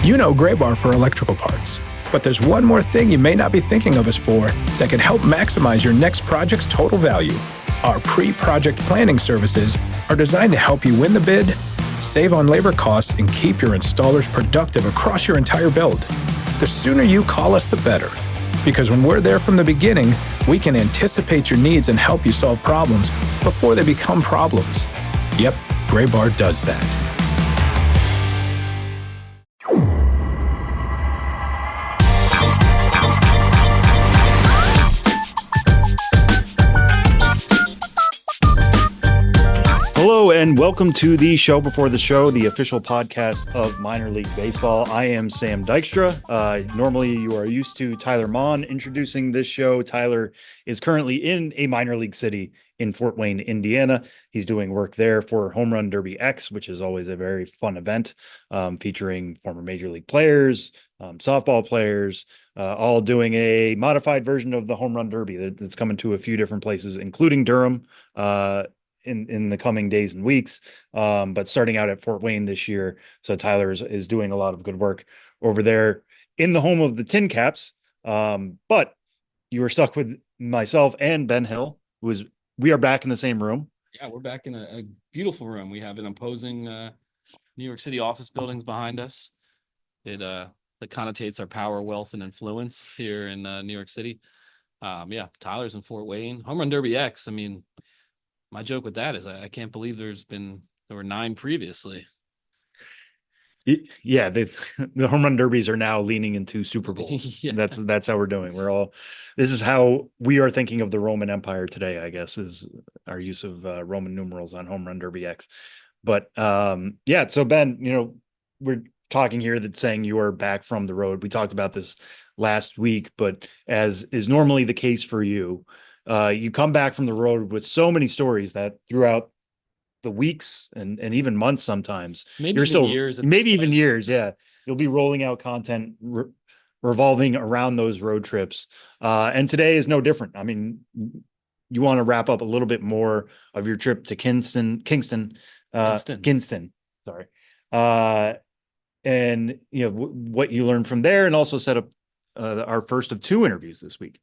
You know Graybar for electrical parts, but there's one more thing you may not be thinking of us for that can help maximize your next project's total value. Our pre-project planning services are designed to help you win the bid, save on labor costs, and keep your installers productive across your entire build. The sooner you call us, the better. Because when we're there from the beginning, we can anticipate your needs and help you solve problems before they become problems. Yep, Graybar does that. Hello and welcome to the show before the show, the official podcast of Minor League Baseball. I am Sam Dykstra. Normally you are used to Tyler Mon introducing this show. Tyler is currently in a minor league city in Fort Wayne, Indiana. He's doing work there for Home Run Derby X, which is always a very fun event featuring former major league players, softball players, all doing a modified version of the Home Run Derby that's coming to a few different places, including Durham, in the coming days and weeks, but starting out at Fort Wayne this year. So Tyler is doing a lot of good work over there in the home of the Tin Caps. But you were stuck with myself and Ben Hill, we are back in the same room. Yeah, we're back in a beautiful room. We have an imposing New York City office buildings behind us. It connotates our power, wealth, and influence here in New York City. Tyler's in Fort Wayne. Home Run Derby X. I mean, my joke with that is I can't believe there were 9 previously. Yeah, the Home Run Derbies are now leaning into Super Bowls. Yeah. That's how we're doing. This is how we are thinking of the Roman Empire today, I guess, is our use of Roman numerals on Home Run Derby X. But so Ben, we're talking here that saying you are back from the road. We talked about this last week, but as is normally the case for you, you come back from the road with so many stories that throughout the weeks and even months, sometimes maybe even years. Yeah. You'll be rolling out content revolving around those road trips. And today is no different. I mean, you want to wrap up a little bit more of your trip to Kingston. Sorry. And what you learned from there, and also set up our first of 2 interviews this week.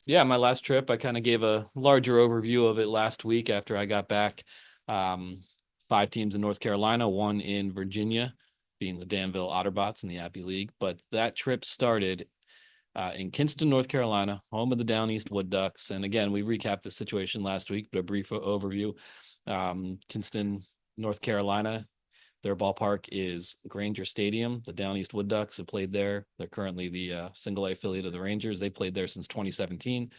Yeah, my last trip, I kind of gave a larger overview of it last week after I got back. 5 teams in North Carolina, 1 in Virginia, being the Danville Otterbots in the Appy League. But that trip started in Kinston, North Carolina, home of the Down East Wood Ducks. And again, we recapped the situation last week, but a brief overview. Kinston, North Carolina, their ballpark is Granger Stadium. The Down East Wood Ducks have played there. They're currently the single-A affiliate of the Rangers. They played there since 2017,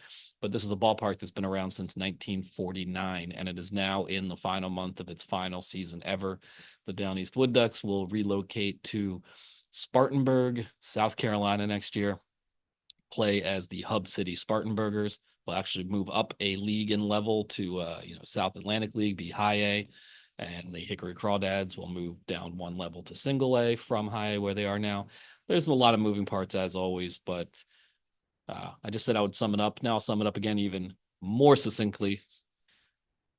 but this is a ballpark that's been around since 1949, and it is now in the final month of its final season ever. The Down East Wood Ducks will relocate to Spartanburg, South Carolina next year, play as the Hub City Spartanburgers. Will actually move up a league in level to South Atlantic League, be high A. And the Hickory Crawdads will move down 1 level to single A from high A where they are now. There's a lot of moving parts as always, but I just said I would sum it up. Now I'll sum it up again even more succinctly.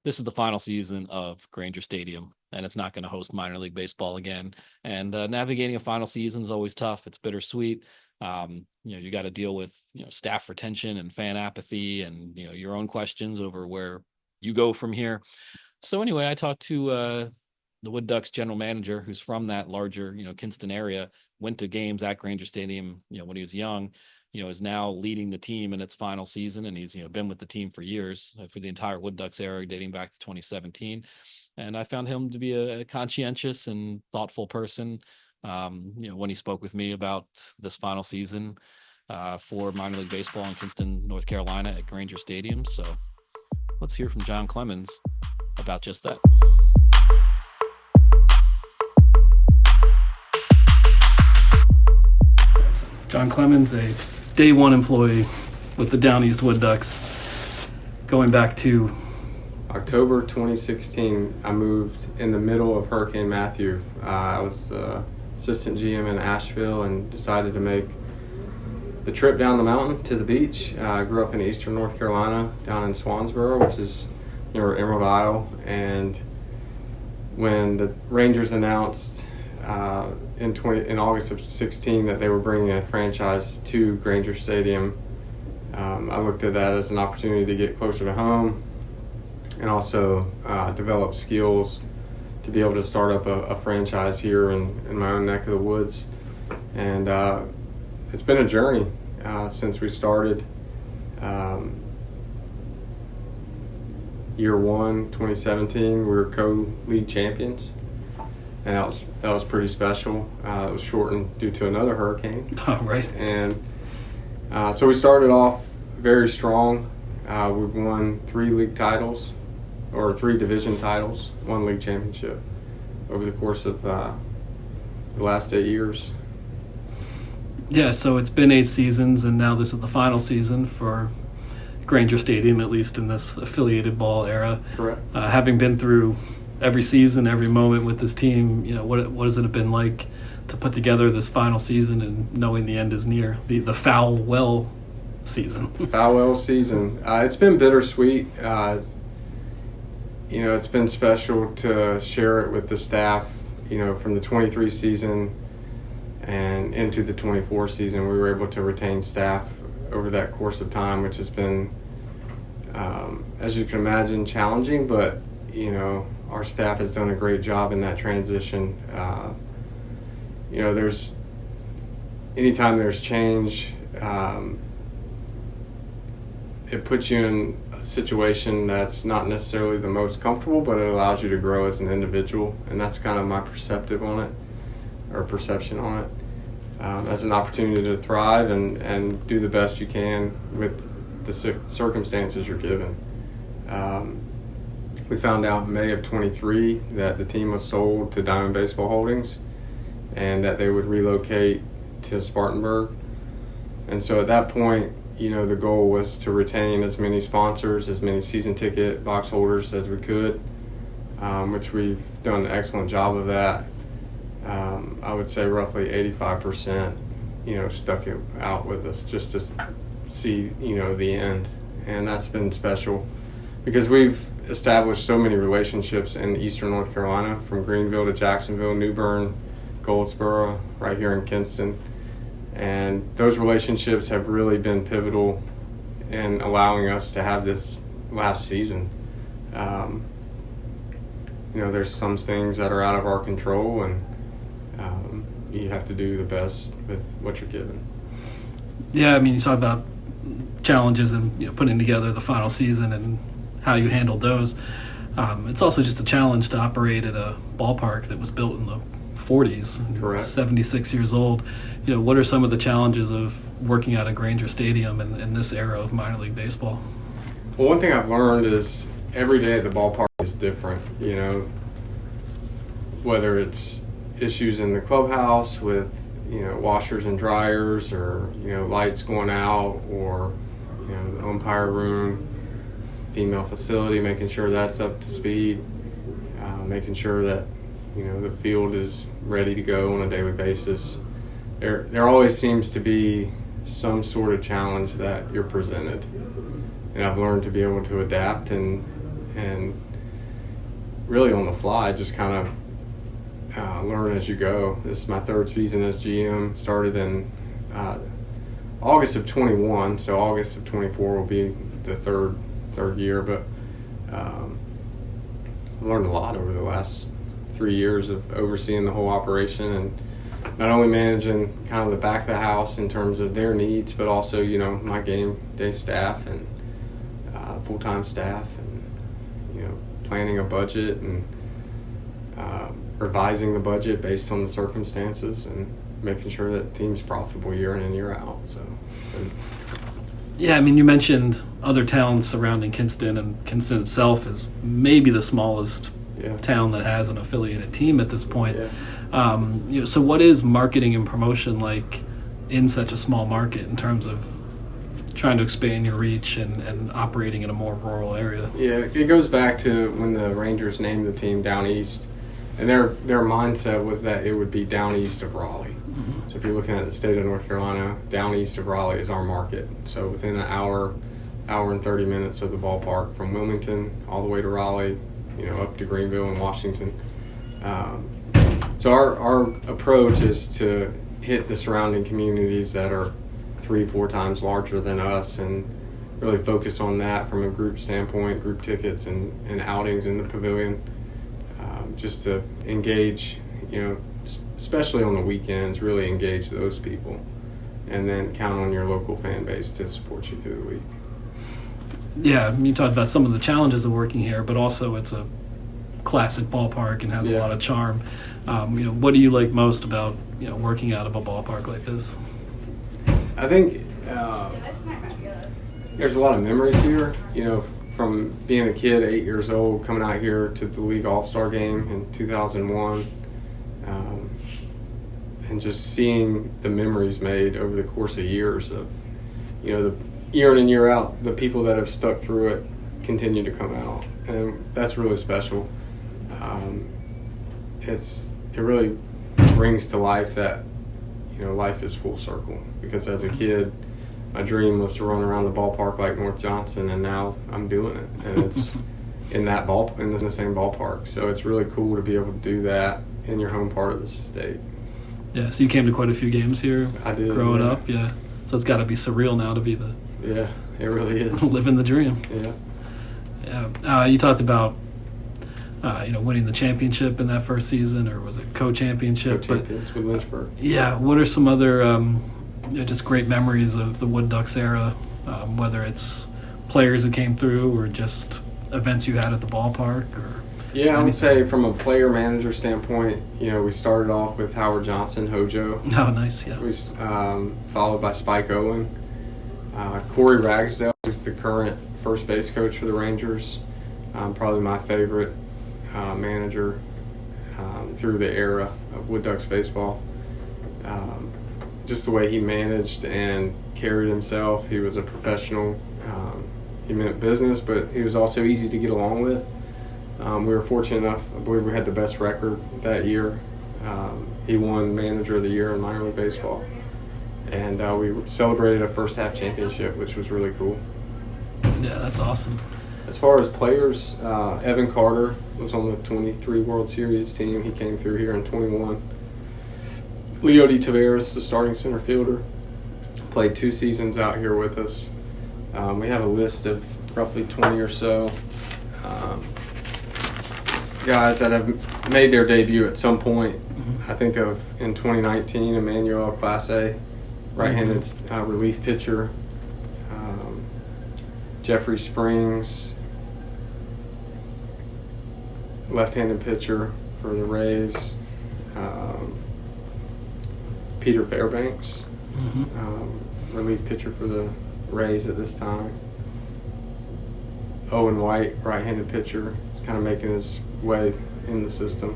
This is the final season of Granger Stadium, and it's not going to host minor league baseball again. And navigating a final season is always tough. It's bittersweet. You got to deal with staff retention and fan apathy, and your own questions over where you go from here. So anyway, I talked to the Wood Ducks general manager, who's from that larger, Kinston area, went to games at Granger Stadium, when he was young, is now leading the team in its final season. And he's, been with the team for years, for the entire Wood Ducks era, dating back to 2017. And I found him to be a conscientious and thoughtful person, when he spoke with me about this final season for minor league baseball in Kinston, North Carolina at Granger Stadium. So let's hear from John Clemens about just that. John Clemens, a day 1 employee with the Down East Wood Ducks, going back to October 2016. I moved in the middle of Hurricane Matthew. I was assistant GM in Asheville and decided to make the trip down the mountain to the beach. I grew up in eastern North Carolina, down in Swansboro, which is near Emerald Isle. And when the Rangers announced in August of 16 that they were bringing a franchise to Granger Stadium. I looked at that as an opportunity to get closer to home and also develop skills to be able to start up a franchise here in my own neck of the woods. And it's been a journey since we started. Year one, 2017, we were co-league champions, and that was pretty special. It was shortened due to another hurricane. Oh, right. And so we started off very strong. We've won 3 league titles, or 3 division titles, 1 league championship over the course of the last 8 years. Yeah, so it's been 8 seasons, and now this is the final season for Granger Stadium, at least in this affiliated ball era. Correct. Having been through every season, every moment with this team, what has it been like to put together this final season and knowing the end is near, the Fowl-well season? Fowl-well season. It's been bittersweet. It's been special to share it with the staff. From the 23 season and into the 24 season, we were able to retain staff over that course of time, which has been, as you can imagine, challenging, but our staff has done a great job in that transition. Anytime there's change, it puts you in a situation that's not necessarily the most comfortable, but it allows you to grow as an individual, and that's kind of my perception on it. As an opportunity to thrive and do the best you can with the circumstances you're given. We found out in May of 23 that the team was sold to Diamond Baseball Holdings and that they would relocate to Spartanburg. And so at that point, the goal was to retain as many sponsors, as many season ticket box holders as we could, which we've done an excellent job of that. I would say roughly 85%, stuck it out with us just to see, the end. And that's been special because we've established so many relationships in eastern North Carolina, from Greenville to Jacksonville, New Bern, Goldsboro, right here in Kinston. And those relationships have really been pivotal in allowing us to have this last season. There's some things that are out of our control, and you have to do the best with what you're given. Yeah, you talk about challenges and putting together the final season and how you handled those. It's also just a challenge to operate at a ballpark that was built in the 40s. Correct. 76 years old. What are some of the challenges of working out at Granger Stadium in this era of minor league baseball? Well, one thing I've learned is every day at the ballpark is different. Whether it's issues in the clubhouse with washers and dryers, or lights going out, or the umpire room, female facility, making sure that's up to speed, making sure that the field is ready to go on a daily basis. There always seems to be some sort of challenge that you're presented, and I've learned to be able to adapt and really on the fly, just kind of learn as you go. This is my 3rd season as GM. Started in August of 21, so August of 24 will be the third year. But I learned a lot over the last 3 years of overseeing the whole operation, and not only managing kind of the back of the house in terms of their needs, but also my game day staff and full-time staff, and planning a budget and revising the budget based on the circumstances, and making sure that the team's profitable year in and year out. So it's been... Yeah, you mentioned other towns surrounding Kinston, and Kinston itself is maybe the smallest town that has an affiliated team at this point. Yeah. So what is marketing and promotion like in such a small market in terms of trying to expand your reach and operating in a more rural area? Yeah, it goes back to when the Rangers named the team Down East, and their mindset was that it would be down east of Raleigh. Mm-hmm. So if you're looking at the state of North Carolina, down east of Raleigh is our market. So within an hour and 30 minutes of the ballpark, from Wilmington all the way to Raleigh, up to Greenville and Washington. So our approach is to hit the surrounding communities that are 3-4 times larger than us, and really focus on that from a group standpoint, group tickets and outings in the pavilion, just to engage, especially on the weekends, really engage those people, and then count on your local fan base to support you through the week. Yeah, you talked about some of the challenges of working here, but also it's a classic ballpark and has a lot of charm. What do you like most about working out of a ballpark like this? I think there's a lot of memories here. From being a kid, 8 years old, coming out here to the League All-Star game in 2001, and just seeing the memories made over the course of years of, the year in and year out, the people that have stuck through it continue to come out, and that's really special. It really brings to life that life is full circle, because as a kid my dream was to run around the ballpark like North Johnson, and now I'm doing it, and it's in the same ballpark. So it's really cool to be able to do that in your home part of the state. Yeah, so you came to quite a few games here. I did, growing up. Yeah, so it's got to be surreal now to be the it really is living the dream. Yeah. You talked about winning the championship in that first season, or was it co-championship? Co-champions with Lynchburg. Yeah. What are some other just great memories of the Wood Ducks era, whether it's players who came through or just events you had at the ballpark? Or I would say from a player-manager standpoint, we started off with Howard Johnson, Hojo. Oh, nice, yeah. We followed by Spike Owen. Corey Ragsdale, who's the current first base coach for the Rangers, probably my favorite manager through the era of Wood Ducks baseball. Just the way he managed and carried himself. He was a professional. He meant business, but he was also easy to get along with. We were fortunate enough, I believe we had the best record that year. He won Manager of the Year in minor league baseball. And we celebrated a first half championship, which was really cool. Yeah, that's awesome. As far as players, Evan Carter was on the 23 World Series team. He came through here in 21. Leody Taveras, the starting center fielder, played 2 seasons out here with us. We have a list of roughly 20 or so guys that have made their debut at some point. I think of in 2019, Emmanuel Clase, right-handed relief pitcher. Jeffrey Springs, left-handed pitcher for the Rays. Peter Fairbanks, relief pitcher for the Rays at this time. Owen White, right-handed pitcher, is kind of making his way in the system.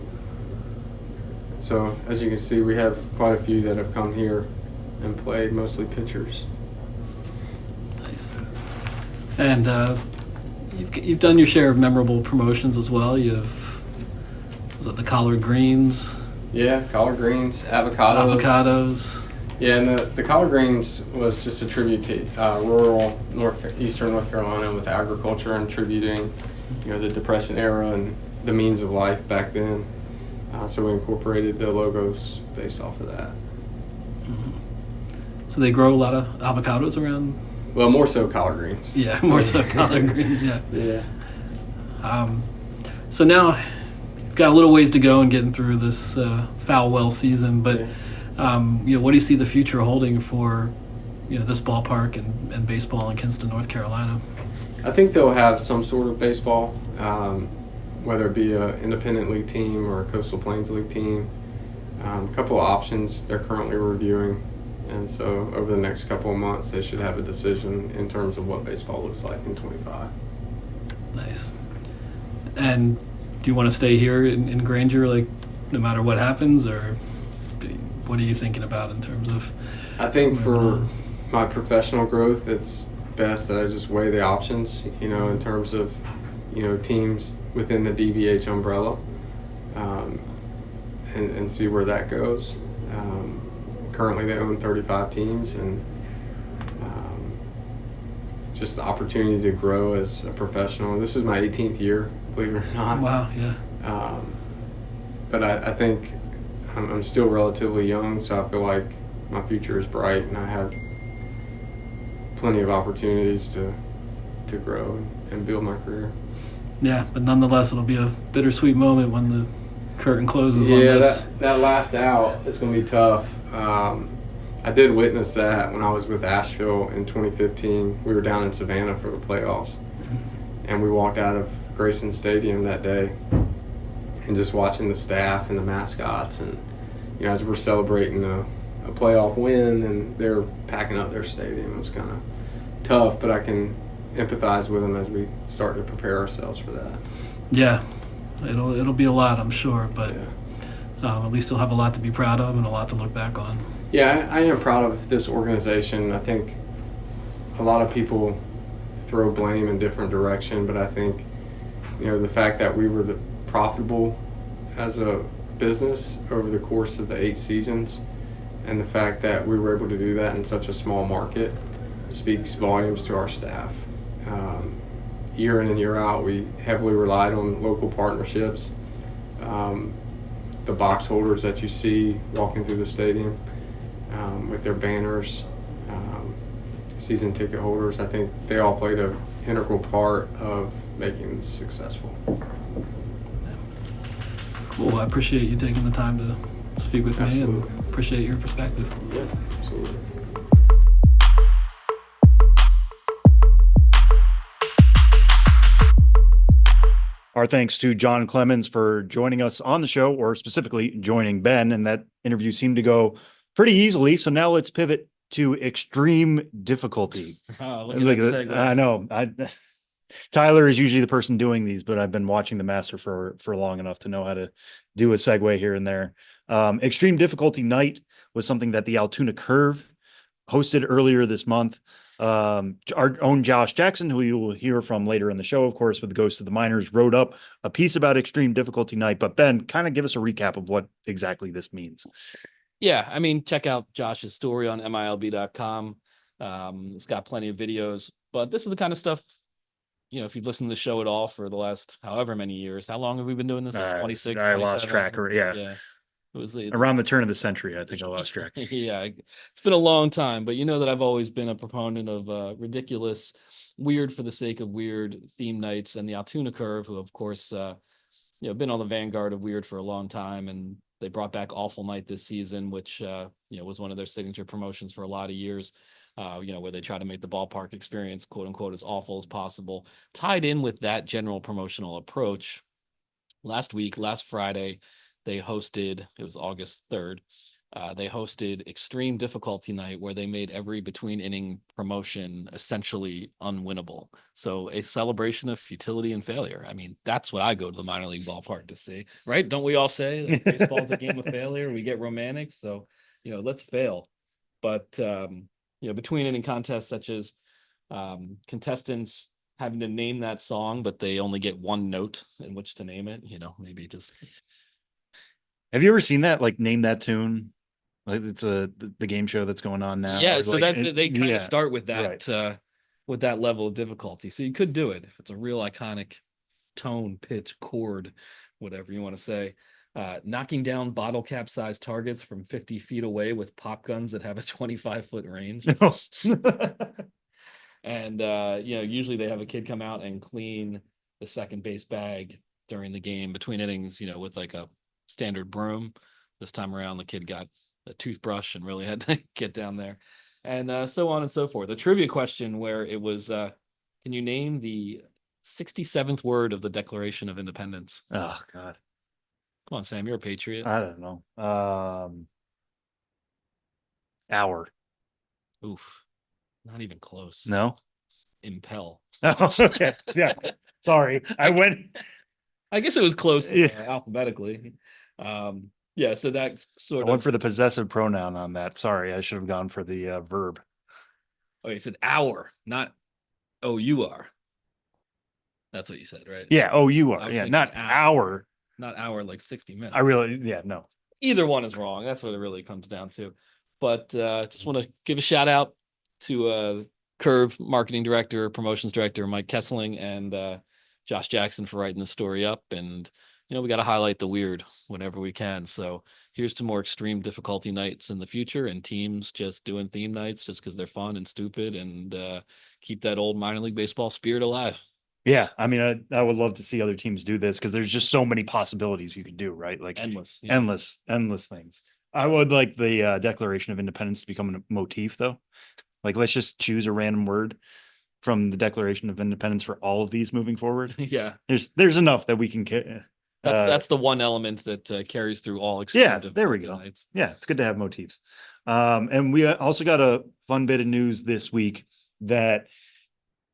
So as you can see, we have quite a few that have come here and played, mostly pitchers. Nice. And you've done your share of memorable promotions as well. Was it the collard greens? Yeah, collard greens, avocados. Yeah, and the collard greens was just a tribute to rural eastern North Carolina with agriculture, and tributing, the Depression era and the means of life back then. So we incorporated the logos based off of that. So they grow a lot of avocados around? Well, more so collard greens. Yeah, more so collard greens, yeah. Yeah. So now you've got a little ways to go in getting through this Fowl-well season, but what do you see the future holding for this ballpark and baseball in Kinston, North Carolina? I think they'll have some sort of baseball, whether it be an independent league team or a Coastal Plains League team. A couple of options they're currently reviewing, and so over the next couple of months they should have a decision in terms of what baseball looks like in 25. Nice. And do you want to stay here in Granger, no matter what happens, or what are you thinking about in terms of? I think for my professional growth, it's best that I just weigh the options, in terms of, teams within the DVH umbrella, and see where that goes. Currently they own 35 teams, and just the opportunity to grow as a professional. This is my 18th year, believe it or not. Wow, yeah. But I think I'm still relatively young, so I feel like my future is bright, and I have plenty of opportunities to grow and build my career. Yeah, but nonetheless, it'll be a bittersweet moment when the curtain closes on Yeah, this. that last out is going to be tough. I did witness that when I was with Asheville in 2015. We were down in Savannah for the playoffs, and we walked out of Grayson Stadium that day, and just watching the staff and the mascots, and as we're celebrating a playoff win, and they're packing up their stadium. It was kind of tough, but I can empathize with them as we start to prepare ourselves for that. Yeah, it'll be a lot, I'm sure, but Yeah. at least you'll have a lot to be proud of and a lot to look back on. Yeah, I am proud of this organization. I think a lot of people throw blame in different direction, but I think the fact that we were profitable as a business over the course of the 8 seasons, and the fact that we were able to do that in such a small market speaks volumes to our staff. Year in and year out, we heavily relied on local partnerships. The box holders that you see walking through the stadium with their banners, season ticket holders, I think they all played an integral part of making this successful. Cool. I appreciate you taking the time to speak with me, and appreciate your perspective. Yeah, absolutely. Our thanks to John Clemens for joining us on the show, or specifically joining Ben, and that interview seemed to go pretty easily. So now let's pivot to extreme difficulty. Oh, look at that segue. I know. Tyler is usually the person doing these, but I've been watching the master for long enough to know how to do a segue here and there. Extreme difficulty night was something that the Altoona Curve hosted earlier this month. Our own Josh Jackson, who you will hear from later in the show, of course, with the Ghost of the Miners, wrote up a piece about extreme difficulty night. But Ben, kind of give us a recap of what exactly this means. Yeah, I mean, check out Josh's story on milb.com. It's got plenty of videos, but this is the kind of stuff, if you've listened to the show at all for the last however many years. How long have we been doing this? Like 26, I lost 27? track. Yeah. It was around the turn of the century, I think I lost track. Yeah, it's been a long time, but you know that I've always been a proponent of ridiculous, weird for the sake of weird theme nights, and the Altoona Curve, who of course, been on the vanguard of weird for a long time, and they brought back Awful Night this season, which was one of their signature promotions for a lot of years. Where they try to make the ballpark experience, quote unquote, as awful as possible. Tied in with that general promotional approach, last Friday, they hosted, it was August 3rd, they hosted Extreme Difficulty Night, where they made every between inning promotion essentially unwinnable. So a celebration of futility and failure. I mean, that's what I go to the minor league ballpark to see, right? Don't we all say that baseball's a game of failure? We get romantic, so let's fail. But between inning contests such as contestants having to name that song, but they only get one note in which to name it, maybe just. Have you ever seen that? Like, Name That Tune? Like, it's the game show that's going on now. Yeah, so like, that they kind of start with that right. With that level of difficulty. So you could do it if it's a real iconic tone, pitch, chord, whatever you want to say. Knocking down bottle cap sized targets from 50 feet away with pop guns that have a 25-foot range. And usually they have a kid come out and clean the second base bag during the game between innings, with like a standard broom. This time around, the kid got a toothbrush and really had to get down there, and so on and so forth. The trivia question where it was, can you name the 67th word of the Declaration of Independence? Oh God. Come on, Sam, you're a patriot. I don't know. Hour. Oof. Not even close. No. Impel. Oh, okay. Yeah. Sorry. I guess it was close alphabetically. So that's sort of. I went for the possessive pronoun on that. Sorry, I should have gone for the verb. Oh, you said hour, not O-U-R. That's what you said, right? Yeah, O-U-R. Yeah, not hour. Not hour, like 60 minutes. No. Either one is wrong. That's what it really comes down to. But just want to give a shout out to Curve marketing director, promotions director, Mike Kessling, and Josh Jackson for writing the story up. And we got to highlight the weird whenever we can. So here's to more extreme difficulty nights in the future, and teams just doing theme nights just because they're fun and stupid, and keep that old minor league baseball spirit alive. Yeah, I mean, I would love to see other teams do this because there's just so many possibilities you could do, right? Like Endless. endless things. I would like the Declaration of Independence to become a motif, though. Like, let's just choose a random word from the Declaration of Independence for all of these moving forward. Yeah. There's enough that we can. That's the one element that carries through all Yeah, extreme there we difficulty go. nights. Yeah, it's good to have motifs. And we also got a fun bit of news this week that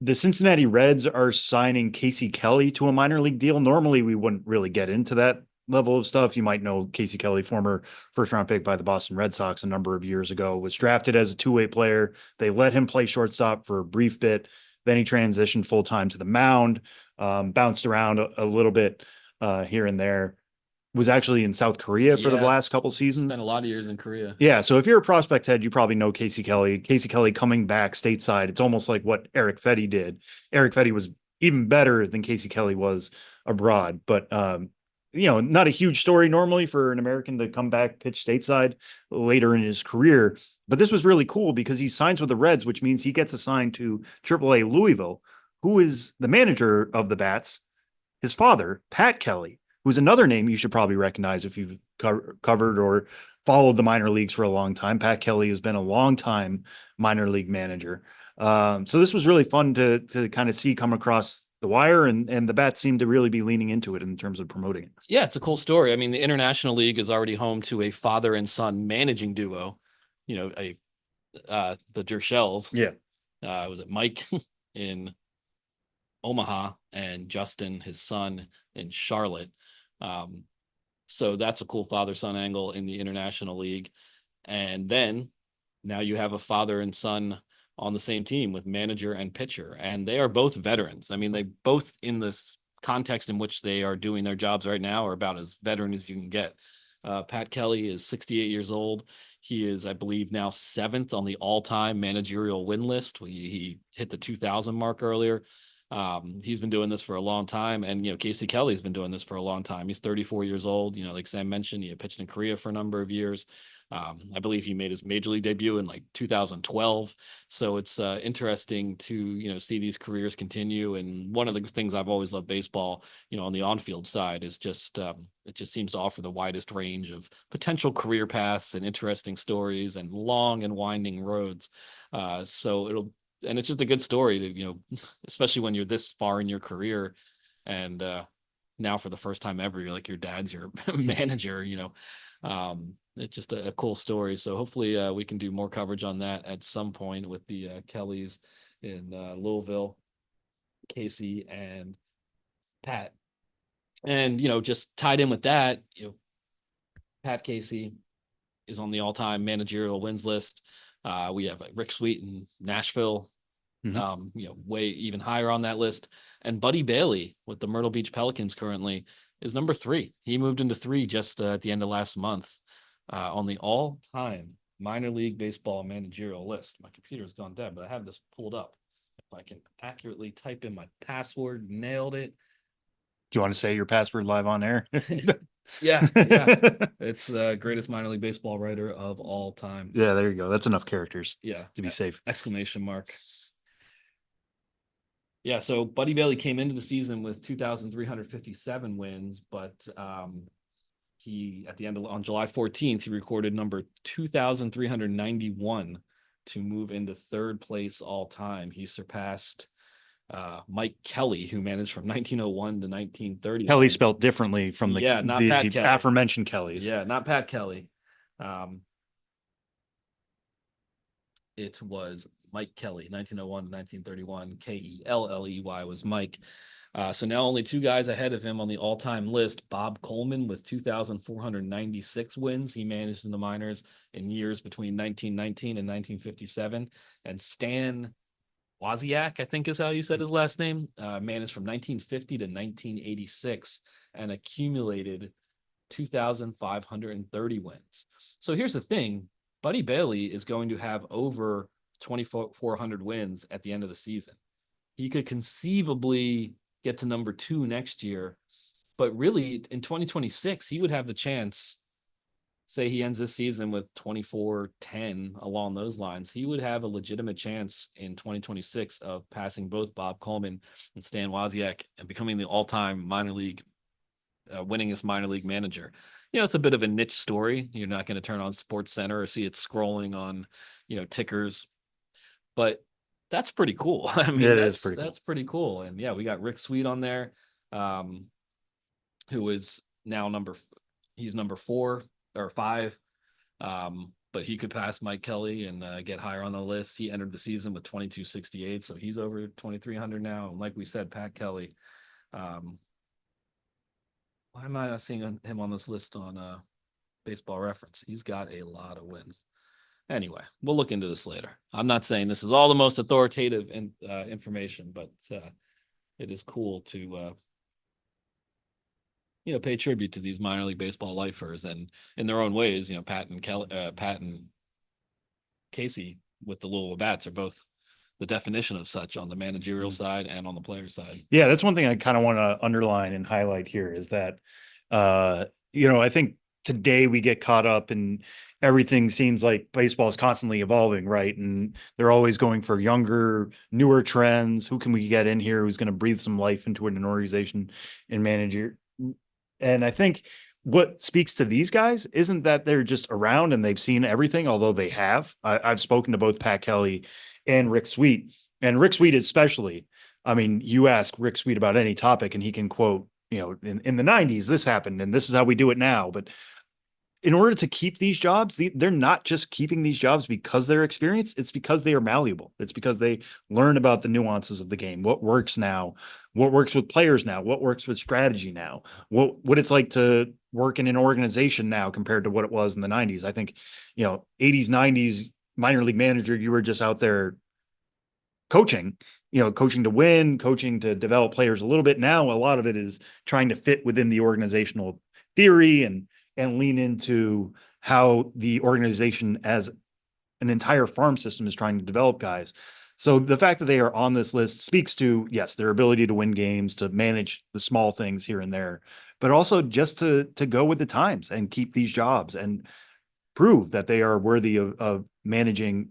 the Cincinnati Reds are signing Casey Kelly to a minor league deal. Normally, we wouldn't really get into that level of stuff. You might know Casey Kelly, former first-round pick by the Boston Red Sox a number of years ago, was drafted as a two-way player. They let him play shortstop for a brief bit. Then he transitioned full-time to the mound, bounced around a little bit here and there. Was actually in South Korea for the last couple seasons. Spent a lot of years in Korea. Yeah, so if you're a prospect head, you probably know Casey Kelly. Casey Kelly coming back stateside. It's almost like what Eric Fetty did. Eric Fetty was even better than Casey Kelly was abroad, but not a huge story normally for an American to come back pitch stateside later in his career. But this was really cool because he signs with the Reds, which means he gets assigned to AAA Louisville, who is the manager of the Bats. His father, Pat Kelly, who's another name you should probably recognize if you've covered or followed the minor leagues for a long time. Pat Kelly has been a long time minor league manager. So this was really fun to kind of see come across the wire, and the Bats seem to really be leaning into it in terms of promoting it. Yeah, it's a cool story. I mean, the International League is already home to a father and son managing duo. The Gershells. Yeah. Was it Mike in Omaha and Justin, his son, in Charlotte? So that's a cool father-son angle in the International League. And then now you have a father and son on the same team with manager and pitcher, and they are both veterans. I mean, they both, in this context in which they are doing their jobs right now, are about as veteran as you can get. Pat Kelly is 68 years old. He is, I believe, now 7th on the all-time managerial win list. He hit the 2,000 mark earlier. He's been doing this for a long time, and Casey Kelly's been doing this for a long time. He's 34 years old. Like Sam mentioned, he had pitched in Korea for a number of years. I believe he made his major league debut in like 2012. So it's interesting to see these careers continue. And one of the things I've always loved baseball, on the on-field side, is just it just seems to offer the widest range of potential career paths and interesting stories and long and winding roads. And it's just a good story to, especially when you're this far in your career, and now for the first time ever, you're like, your dad's your manager. It's just a cool story. So hopefully we can do more coverage on that at some point with the Kellys in Louisville, Casey and Pat. And, just tied in with that, Pat Casey is on the all-time managerial wins list. We have Rick Sweet in Nashville, way even higher on that list. And Buddy Bailey with the Myrtle Beach Pelicans currently is number 3. He moved into 3 just at the end of last month on the all-time minor league baseball managerial list. My computer's gone dead, but I have this pulled up. If I can accurately type in my password, nailed it. Do you want to say your password live on air? Yeah. It's greatest minor league baseball writer of all time. Yeah, there you go. That's enough characters. Yeah, to be safe. Exclamation mark. Yeah, so Buddy Bailey came into the season with 2,357 wins, but he, at the end on July 14th, he recorded number 2,391 to move into 3rd place all time. He surpassed Mike Kelly, who managed from 1901 to 1930. Kelly spelled differently from the Pat Kelly. Aforementioned Kellys. Yeah, not Pat Kelly. It was Mike Kelly, 1901 to 1931. Kelley was Mike. So now only 2 guys ahead of him on the all-time list. Bob Coleman with 2,496 wins. He managed in the minors in years between 1919 and 1957. And Stan Wozniak, I think is how you said his last name, managed from 1950 to 1986 and accumulated 2,530 wins. So here's the thing. Buddy Bailey is going to have over 2,400 wins at the end of the season. He could conceivably get to number 2 next year But really, in 2026, he would have the chance. Say he ends this season with 24-10 along those lines, he would have a legitimate chance in 2026 of passing both Bob Coleman and Stan Wozniak and becoming the all-time minor league winningest minor league manager. It's a bit of a niche story. You're not going to turn on Sports Center or see it scrolling on, tickers, but that's pretty cool. I mean, It is pretty cool. That's pretty cool. And yeah, we got Rick Sweet on there, who is now he's number 4 or 5. But he could pass Mike Kelly and get higher on the list. He entered the season with 2268, so he's over 2,300 now. And like we said, Pat Kelly. Why am I not seeing him on this list on Baseball Reference? He's got a lot of wins. Anyway, we'll look into this later. I'm not saying this is all the most authoritative information, but it is cool to pay tribute to these minor league baseball lifers, and in their own ways, Pat and Casey with the Louisville Bats are both the definition of such on the managerial side and on the player side. Yeah, that's one thing I kind of want to underline and highlight here is that, I think today we get caught up in everything seems like baseball is constantly evolving, right? And they're always going for younger, newer trends. Who can we get in here who's going to breathe some life into an organization and manager? And I think what speaks to these guys isn't that they're just around and they've seen everything, although they have. I've spoken to both Pat Kelly and Rick Sweet, and Rick Sweet especially. I mean, you ask Rick Sweet about any topic and he can quote, in the 90s, this happened and this is how we do it now. But in order to keep these jobs, they're not just keeping these jobs because they're experienced. It's because they are malleable. It's because they learn about the nuances of the game, what works now, what works with players now, what works with strategy now, what it's like to work in an organization now compared to what it was in the 90s. I think, 80s, 90s minor league manager, you were just out there coaching, coaching to win, coaching to develop players a little bit. Now, a lot of it is trying to fit within the organizational theory and lean into how the organization as an entire farm system is trying to develop guys. So the fact that they are on this list speaks to, yes, their ability to win games, to manage the small things here and there, but also just to go with the times and keep these jobs and prove that they are worthy of managing,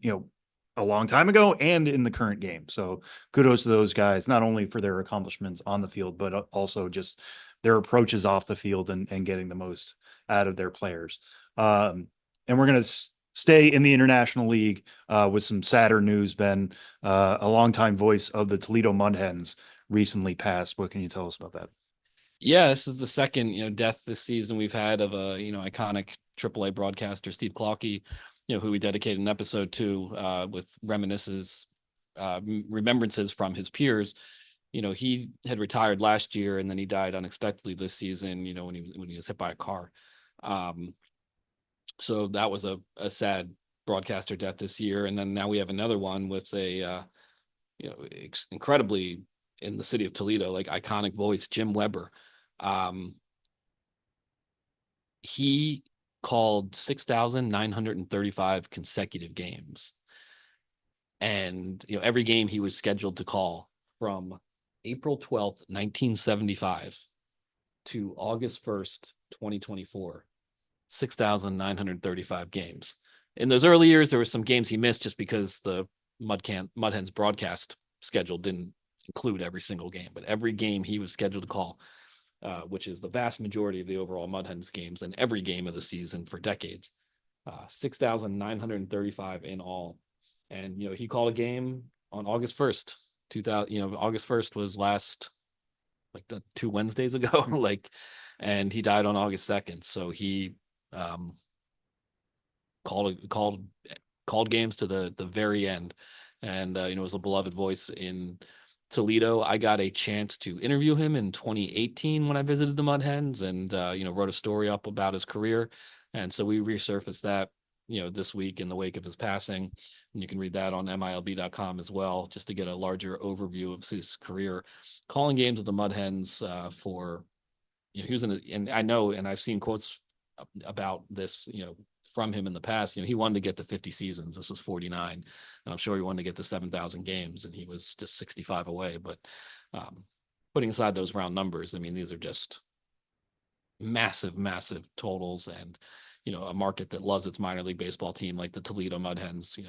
a long time ago and in the current game. So kudos to those guys, not only for their accomplishments on the field, but also just their approaches off the field and getting the most out of their players. And we're going to stay in the International League with some sadder news. Ben, a longtime voice of the Toledo Mud Hens, recently passed. What can you tell us about that? Yeah, this is the second, death this season we've had of a, iconic AAA broadcaster, Steve Clockie, who we dedicated an episode to with remembrances from his peers. He had retired last year and then he died unexpectedly this season, when he was hit by a car. So that was a sad broadcaster death this year. And then now we have another one with a, incredibly in the city of Toledo, like iconic voice, Jim Weber. He called 6,935 consecutive games. And, every game he was scheduled to call from April 12th, 1975 to August 1st, 2024, 6,935 games. In those early years, there were some games he missed just because the Mud Hens broadcast schedule didn't include every single game, but every game he was scheduled to call, which is the vast majority of the overall Mud Hens games and every game of the season for decades, 6,935 in all. And, he called a game on August 1st, 2000, August 1st was last, 2 Wednesdays ago, and he died on August 2nd. So he called games to the very end, and was a beloved voice in Toledo. I got a chance to interview him in 2018 when I visited the Mud Hens, and wrote a story up about his career, and so we resurfaced that this week in the wake of his passing, and you can read that on milb.com as well, just to get a larger overview of his career calling games with the Mud Hens. For he was and I know, and I've seen quotes about this from him in the past. He wanted to get to 50 seasons. This was 49, and I'm sure he wanted to get to 7,000 games, and he was just 65 away. But putting aside those round numbers, I mean, these are just massive, massive totals, and a market that loves its minor league baseball team, like the Toledo Mud Hens.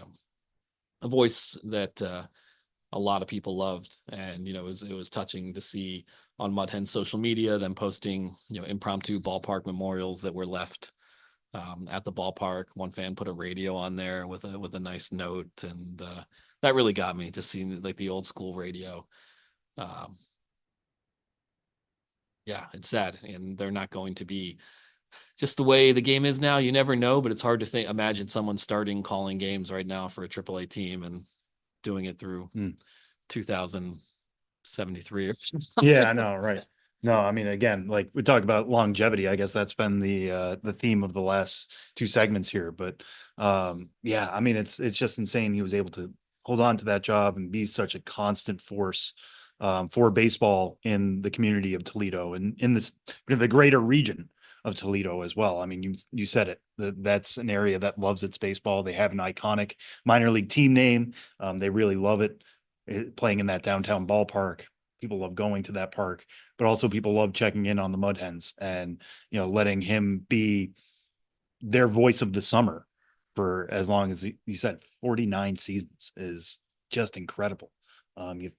A voice that a lot of people loved, and it was touching to see on Mud Hens social media them posting impromptu ballpark memorials that were left at the ballpark. One fan put a radio on there with a nice note, and that really got me, just seeing like the old school radio. Yeah, it's sad, and they're not going to be, just the way the game is now. You never know, but it's hard to imagine someone starting calling games right now for a AAA team and doing it through 2073 or something. Yeah, I know, right. No, I mean, again, like we talk about longevity, I guess that's been the theme of the last two segments here. But yeah, I mean, it's just insane he was able to hold on to that job and be such a constant force for baseball in the community of Toledo and in the greater region of Toledo as well. I mean, you said it. That's an area that loves its baseball. They have an iconic minor league team name. They really love it, playing in that downtown ballpark. People love going to that park, but also people love checking in on the Mud Hens and letting him be their voice of the summer for as long as you said 49 seasons is just incredible. You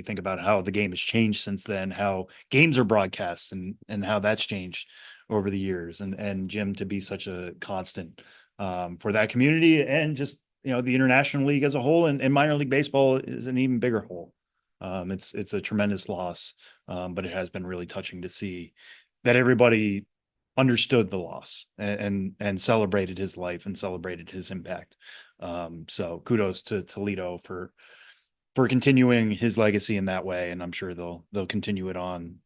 think about how the game has changed since then, how games are broadcast and how that's changed over the years, and Jim to be such a constant for that community and just the International League as a whole, and minor league baseball is an even bigger whole. It's a tremendous loss, but it has been really touching to see that everybody understood the loss and celebrated his life and celebrated his impact. So kudos to Toledo for continuing his legacy in that way, and I'm sure they'll continue it on.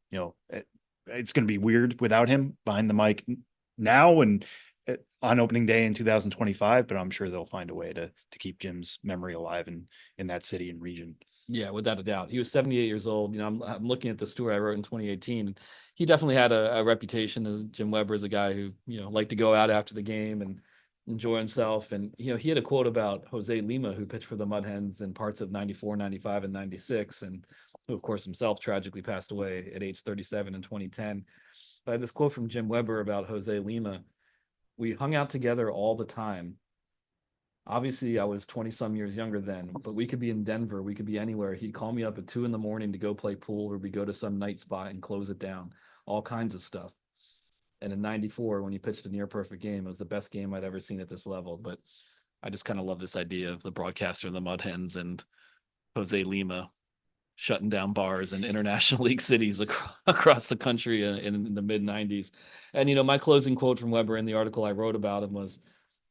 It's going to be weird without him behind the mic now and on opening day in 2025, but I'm sure they'll find a way to keep Jim's memory alive in that city and region. Yeah, without a doubt. He was 78 years old. I'm looking at the story I wrote in 2018. He definitely had a reputation as Jim Weber as a guy who, liked to go out after the game and enjoy himself. And, he had a quote about Jose Lima, who pitched for the Mud Hens in parts of 94, 95, and 96. And who, of course, himself tragically passed away at age 37 in 2010. But I had this quote from Jim Weber about Jose Lima. We hung out together all the time. Obviously, I was 20 some years younger then, but we could be in Denver. We could be anywhere. He'd call me up at 2 a.m. to go play pool, or we go to some night spot and close it down, all kinds of stuff. And in 94, when he pitched a near perfect game, it was the best game I'd ever seen at this level. But I just kind of love this idea of the broadcaster of the Mud Hens and Jose Lima shutting down bars in international league cities across the country in the mid 90s. And, my closing quote from Weber in the article I wrote about him was,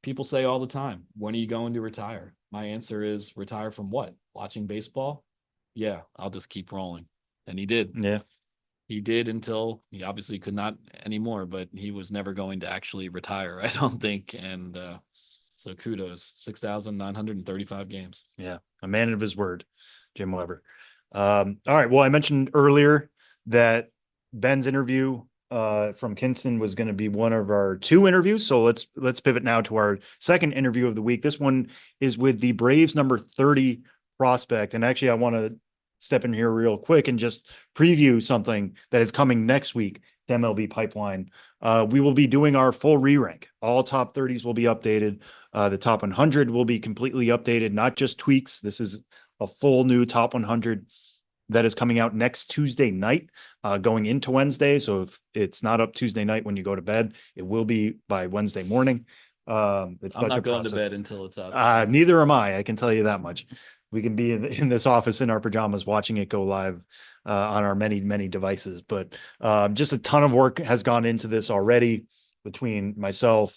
people say all the time, when are you going to retire? My answer is, retire from what? Watching baseball? Yeah, I'll just keep rolling. And he did. Yeah. He did until he obviously could not anymore, but he was never going to actually retire, I don't think. And so kudos, 6,935 games. Yeah, a man of his word, Jim Weber. All right, well, I mentioned earlier that Ben's interview from Kinston was going to be one of our two interviews. So let's pivot now to our second interview of the week. This one is with the Braves number 30 prospect. And actually, I want to step in here real quick and just preview something that is coming next week to MLB Pipeline. We will be doing our full re-rank. All top 30s will be updated. The top 100 will be completely updated, not just tweaks. This is a full new top 100 that is coming out next Tuesday night, going into Wednesday. So if it's not up Tuesday night when you go to bed, it will be by Wednesday morning. It's I'm not going process. to bed until it's out. Neither am I can tell you that much. We can be in this office in our pajamas watching it go live on our many, many devices. But just a ton of work has gone into this already between myself,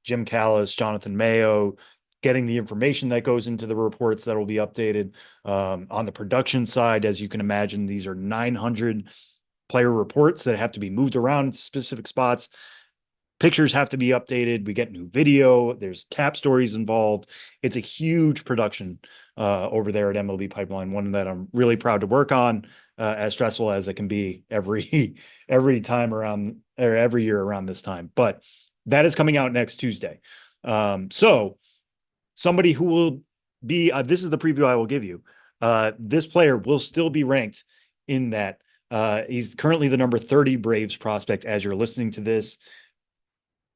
Jim Callis, Jonathan Mayo, getting the information that goes into the reports that will be updated. On the production side, as you can imagine, these are 900 player reports that have to be moved around specific spots. Pictures have to be updated. We get new video. There's tap stories involved. It's a huge production over there at MLB Pipeline, one that I'm really proud to work on, as stressful as it can be every time around, or every year around this time. But that is coming out next Tuesday. So somebody who will be, this is the preview I will give you. This player will still be ranked in that He's currently the number 30 Braves prospect as you're listening to this.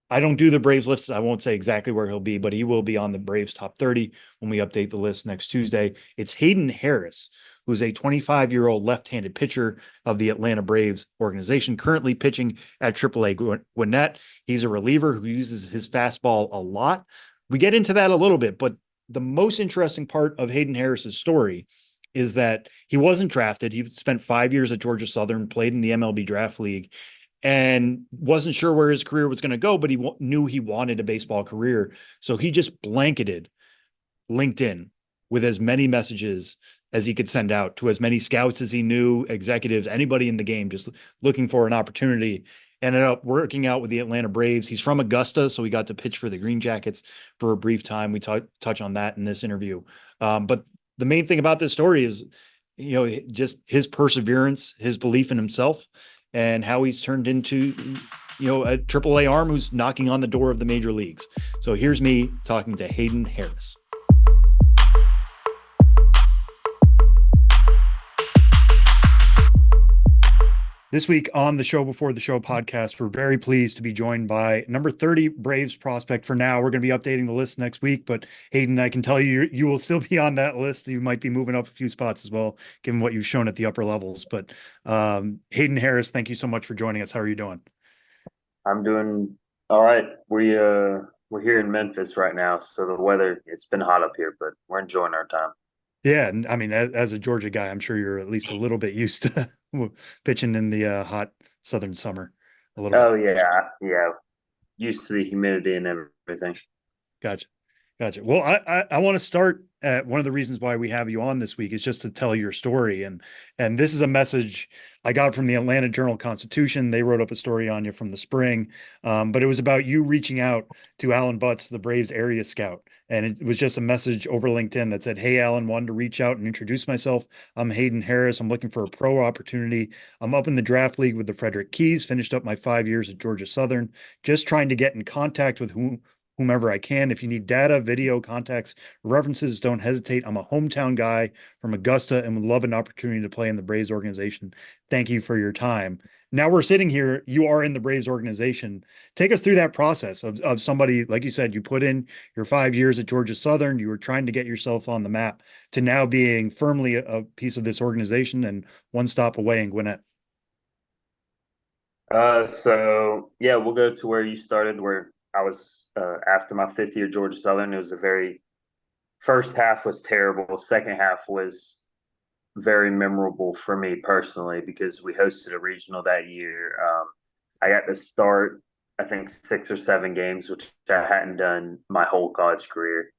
I don't do the Braves list. I won't say exactly where he'll be, but he will be on the Braves top 30 when we update the list next Tuesday. It's Hayden Harris, who's a 25-year-old left-handed pitcher of the Atlanta Braves organization, currently pitching at AAA Gwinnett. He's a reliever who uses his fastball a lot. We get into that a little bit, but the most interesting part of Hayden Harris's story is that he wasn't drafted. He spent 5 years at Georgia Southern, played in the MLB Draft League, and wasn't sure where his career was going to go, but he knew he wanted a baseball career. So he just blanketed LinkedIn with as many messages as he could send out to as many scouts as he knew, executives, anybody in the game, just looking for an opportunity. Ended up working out with the Atlanta Braves. He's from Augusta, so he got to pitch for the Green Jackets for a brief time. We touch on that in this interview. But the main thing about this story is, just his perseverance, his belief in himself, and how he's turned into, a AAA arm who's knocking on the door of the major leagues. So here's me talking to Hayden Harris. This week on the Show Before the Show podcast, we're very pleased to be joined by number 30 Braves prospect for now. We're going to be updating the list next week, but Hayden, I can tell you will still be on that list. You might be moving up a few spots as well, given what you've shown at the upper levels. But Hayden Harris, thank you so much for joining us. How are you doing? I'm doing all right. We're here in Memphis right now, so the weather, it's been hot up here, but we're enjoying our time. Yeah, and I mean, as a Georgia guy, I'm sure you're at least a little bit used to pitching in the hot southern summer. A little Oh bit. yeah, used to the humidity and everything. Gotcha. Well, I want to start at one of the reasons why we have you on this week is just to tell your story. And this is a message I got from the Atlanta Journal-Constitution. They wrote up a story on you from the spring, but it was about you reaching out to Alan Butts, the Braves area scout. And it was just a message over LinkedIn that said, "Hey, Alan, wanted to reach out and introduce myself. I'm Hayden Harris. I'm looking for a pro opportunity. I'm up in the draft league with the Frederick Keys, finished up my 5 years at Georgia Southern, just trying to get in contact with whomever I can. If you need data, video, contacts, references, don't hesitate. I'm a hometown guy from Augusta and would love an opportunity to play in the Braves organization. Thank you for your time." Now we're sitting here. You are in the Braves organization. Take us through that process of somebody, like you said, you put in your 5 years at Georgia Southern. You were trying to get yourself on the map to now being firmly a piece of this organization and one stop away in Gwinnett. So yeah, we'll go to where you started, where I was after my 5th year at Georgia Southern. It was a very first half was terrible. Second half was very memorable for me personally because we hosted a regional that year. I got to start, I think, 6 or 7 games, which I hadn't done my whole college career.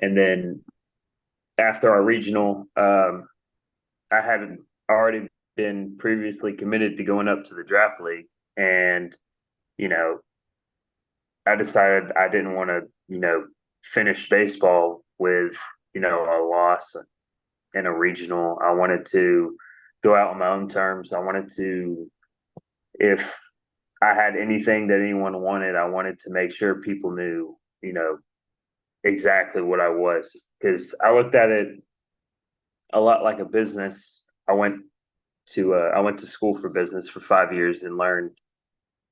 And then after our regional, I had already been previously committed to going up to the draft league. And, I decided I didn't want to, finish baseball with, a loss in a regional. I wanted to go out on my own terms. I wanted to, if I had anything that anyone wanted, I wanted to make sure people knew, exactly what I was. Because I looked at it a lot like a business. I went to school for business for 5 years and learned,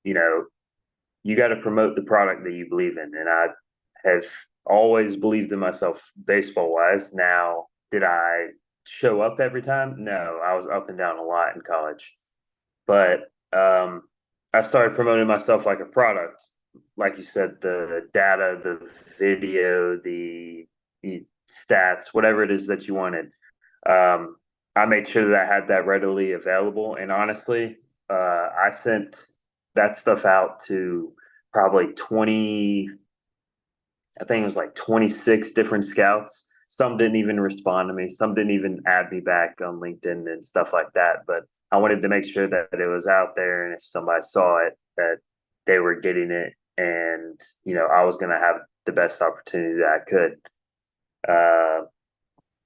you got to promote the product that you believe in. And I have always believed in myself baseball wise. Now, did I show up every time? No, I was up and down a lot in college. But I started promoting myself like a product. Like you said, the data, the video, the stats, whatever it is that you wanted. I made sure that I had that readily available. And honestly, I sent that stuff out to probably 20, I think it was like 26 different scouts. Some didn't even respond to me. Some didn't even add me back on LinkedIn and stuff like that. But I wanted to make sure that it was out there. And if somebody saw it, that they were getting it. And, I was going to have the best opportunity that I could.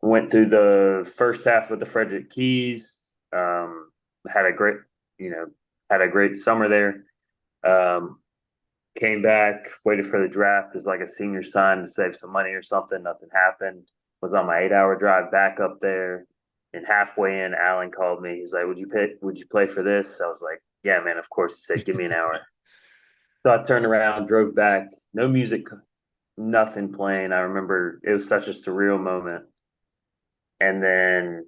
Went through the first half with the Frederick Keys. Had a great summer there. Came back, waited for the draft as like a senior sign to save some money or something. Nothing happened. Was on my 8-hour drive back up there. And halfway in, Alan called me. He's like, would you play for this? I was like, yeah, man, of course. He said, give me an hour. So I turned around, drove back, no music, nothing playing. I remember it was such a surreal moment. And then,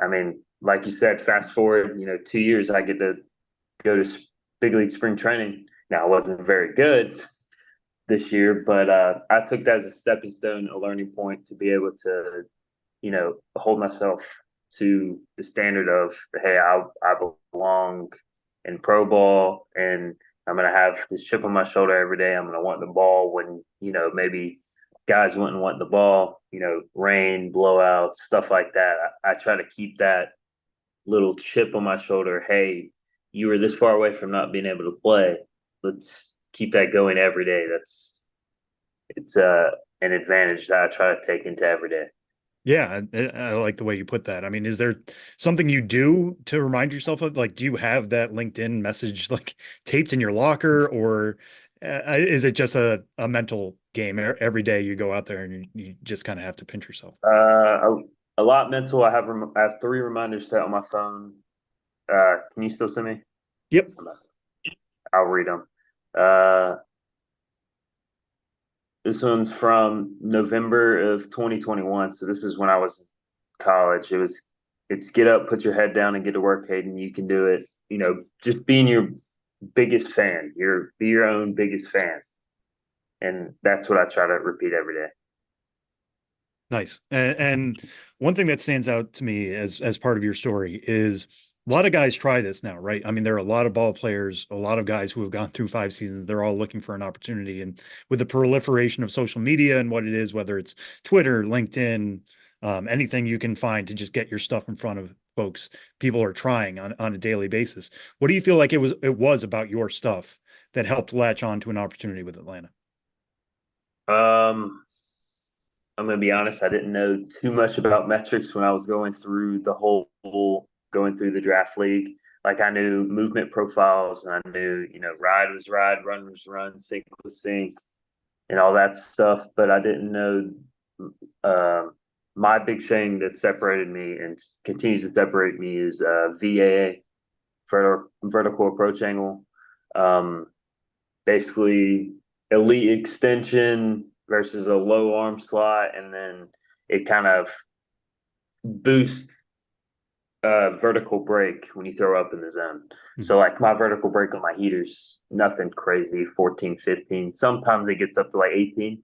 I mean, like you said, fast forward, 2 years, I get to go to big league spring training. Now, I wasn't very good this year, but I took that as a stepping stone, a learning point to be able to, hold myself to the standard of, hey, I belong in pro ball, and I'm going to have this chip on my shoulder every day. I'm going to want the ball when, maybe guys wouldn't want the ball, rain, blowouts, stuff like that. I try to keep that little chip on my shoulder. Hey, you were this far away from not being able to play. Let's keep that going every day. It's an advantage that I try to take into every day. Yeah, I like the way you put that. I mean, is there something you do to remind yourself of? Like, do you have that LinkedIn message like taped in your locker, or is it just a mental game? Every day you go out there and you just kind of have to pinch yourself. A lot mental. I have 3 reminders set on my phone. Can you still see me? Yep. I'll read them. This one's from November of 2021. So this is when I was in college. It's get up, put your head down, and get to work, Hayden. You can do it. Just being your biggest fan. Be your own biggest fan. And that's what I try to repeat every day. Nice. And one thing that stands out to me as part of your story is a lot of guys try this now, right? I mean, there are a lot of ball players, a lot of guys who have gone through 5 seasons. They're all looking for an opportunity. And with the proliferation of social media and what it is, whether it's Twitter, LinkedIn, anything you can find to just get your stuff in front of folks, people are trying on a daily basis. What do you feel like it was about your stuff that helped latch on to an opportunity with Atlanta? I'm going to be honest. I didn't know too much about metrics when I was going through going through the draft league. Like, I knew movement profiles, and I knew, ride was ride, run was run, sink was sink, and all that stuff. But I didn't know my big thing that separated me and continues to separate me is VAA, vertical approach angle. Basically, elite extension versus a low arm slot, and then it kind of boosts vertical break when you throw up in the zone. Mm-hmm. So like my vertical break on my heaters, nothing crazy, 14, 15. Sometimes it gets up to like 18.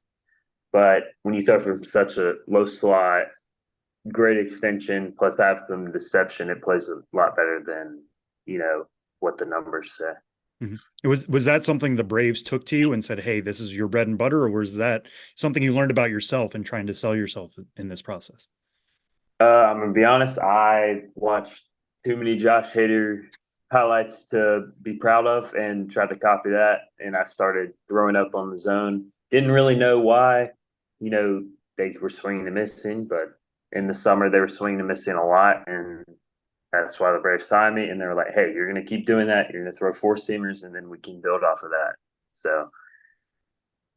But when you throw from such a low slot, great extension, plus have some deception, it plays a lot better than, what the numbers say. Mm-hmm. Was that something the Braves took to you and said, hey, this is your bread and butter, or was that something you learned about yourself and trying to sell yourself in this process? I'm gonna be honest. I watched too many Josh Hader highlights to be proud of, and tried to copy that. And I started throwing up on the zone. Didn't really know why, they were swinging and missing, but in the summer they were swinging and missing a lot, and that's why the Braves signed me. And they were like, "Hey, you're gonna keep doing that. You're gonna throw 4 seamers, and then we can build off of that." So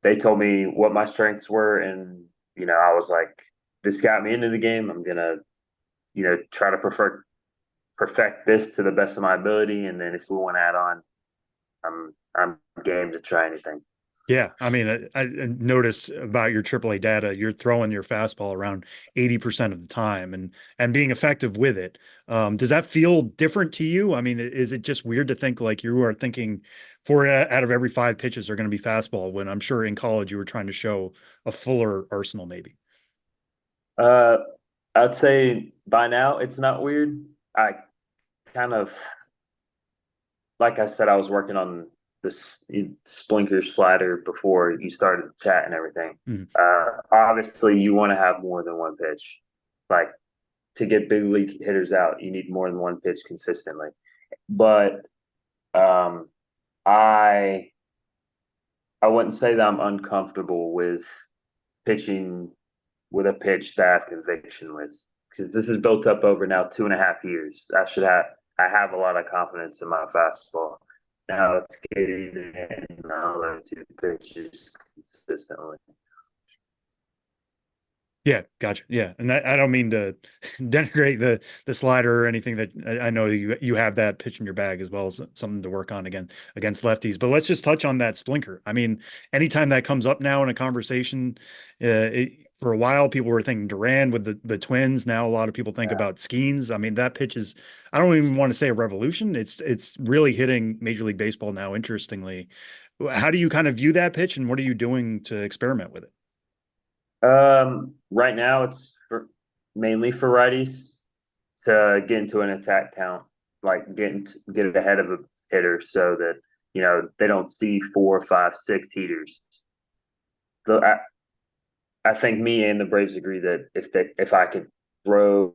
they told me what my strengths were, and I was like, this got me into the game. I'm gonna, try to perfect this to the best of my ability, and then if we want to add on, I'm game to try anything. Yeah, I mean, I notice about your AAA data, you're throwing your fastball around 80% of the time and being effective with it. Does that feel different to you? I mean, is it just weird to think like you are thinking 4 out of every 5 pitches are going to be fastball, when I'm sure in college you were trying to show a fuller arsenal maybe? I'd say by now it's not weird. I kind of, like I said, I was working on this splinker slider before you started the chat and everything. Mm-hmm. Obviously, you want to have more than one pitch. Like, to get big league hitters out, you need more than one pitch consistently. But I wouldn't say that I'm uncomfortable with pitching with a pitch that I have conviction with, because this is built up over now 2.5 years. I have a lot of confidence in my fastball. Now it's getting in another 2 pitches consistently. Yeah, gotcha. Yeah, and I don't mean to denigrate the slider or anything. That I know you have that pitch in your bag as well as something to work on against lefties. But let's just touch on that splinker. I mean, anytime that comes up now in a conversation, for a while people were thinking Duran with the Twins. Now a lot of people think Yeah. about Skeens. I mean, that pitch is, I don't even want to say a revolution. It's really hitting Major League Baseball now. Interestingly, how do you kind of view that pitch, and what are you doing to experiment with it? Right now it's mainly for righties to get into an attack count, like get it ahead of a hitter so that they don't see 4, 5, 6 heaters. So I think me and the Braves agree that if I could throw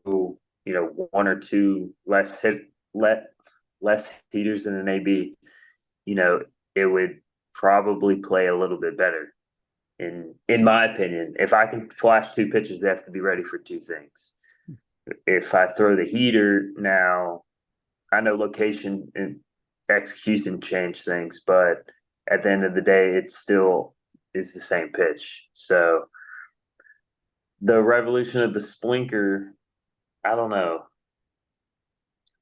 one or two less heaters than an AB, it would probably play a little bit better. In my opinion, if I can flash 2 pitches, they have to be ready for 2 things. If I throw the heater now, I know location and execution change things, but at the end of the day, it still is the same pitch. So the revolution of the splinker, I don't know.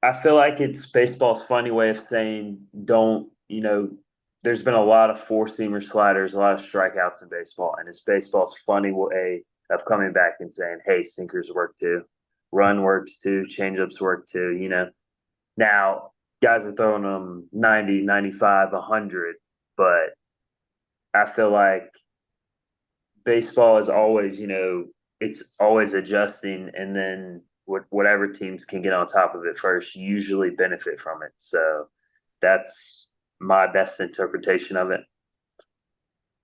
I feel like it's baseball's funny way of saying don't, there's been a lot of four-seamer sliders, a lot of strikeouts in baseball, and it's baseball's funny way of coming back and saying, hey, sinkers work too. Run works too. Changeups work too. Now, guys are throwing them 90, 95, 100, but I feel like baseball is always, it's always adjusting, and then whatever teams can get on top of it first usually benefit from it. So that's my best interpretation of it.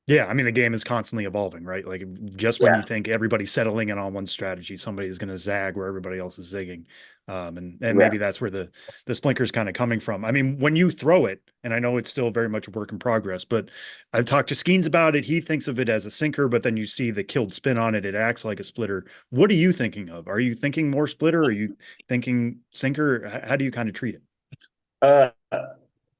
Yeah, I mean the game is constantly evolving, right? Like just when you Yeah, think everybody's settling in on one strategy, somebody is going to zag where everybody else is zigging, and yeah. maybe that's where the splinker is kind of coming from. I mean, when you throw it, and I know it's still very much a work in progress, but I've talked to Skeens about it. He thinks of it as a sinker, but then you see the killed spin on it; it acts like a splitter. What are you thinking of? Are you thinking more splitter? Are you thinking sinker? How do you kind of treat it? Uh,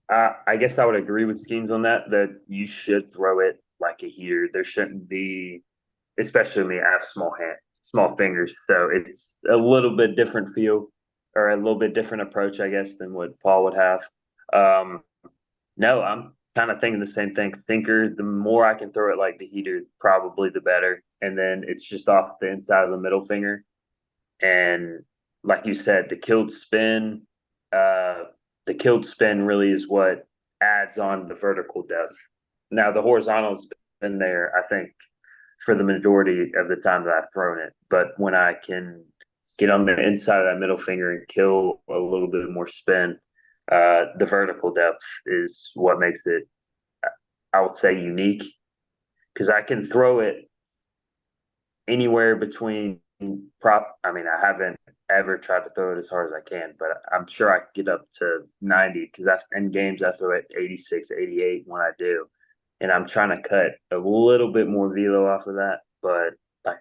I guess I would agree with Skeens on that. That you should throw it like a heater. There shouldn't be, especially when you have small fingers. So it's a little bit different feel or a little bit different approach, I guess, than what Paul would have. Um, no, I'm kind of thinking the same thing. Thinker, the more I can throw it like the heater, probably the better. And then it's just off the inside of the middle finger. And like you said, uh, the killed spin really is what adds on the vertical depth. Now the horizontal's been there, I think, for the majority of the time that I've thrown it. But when I can get on the inside of that middle finger and kill a little bit more spin, the vertical depth is what makes it, I would say, unique because I can throw it anywhere between I mean, I haven't ever tried to throw it as hard as I can, but I'm sure I could get up to 90 because that's in games I throw it 86, 88 when I do. And I'm trying to cut a little bit more velo off of that. But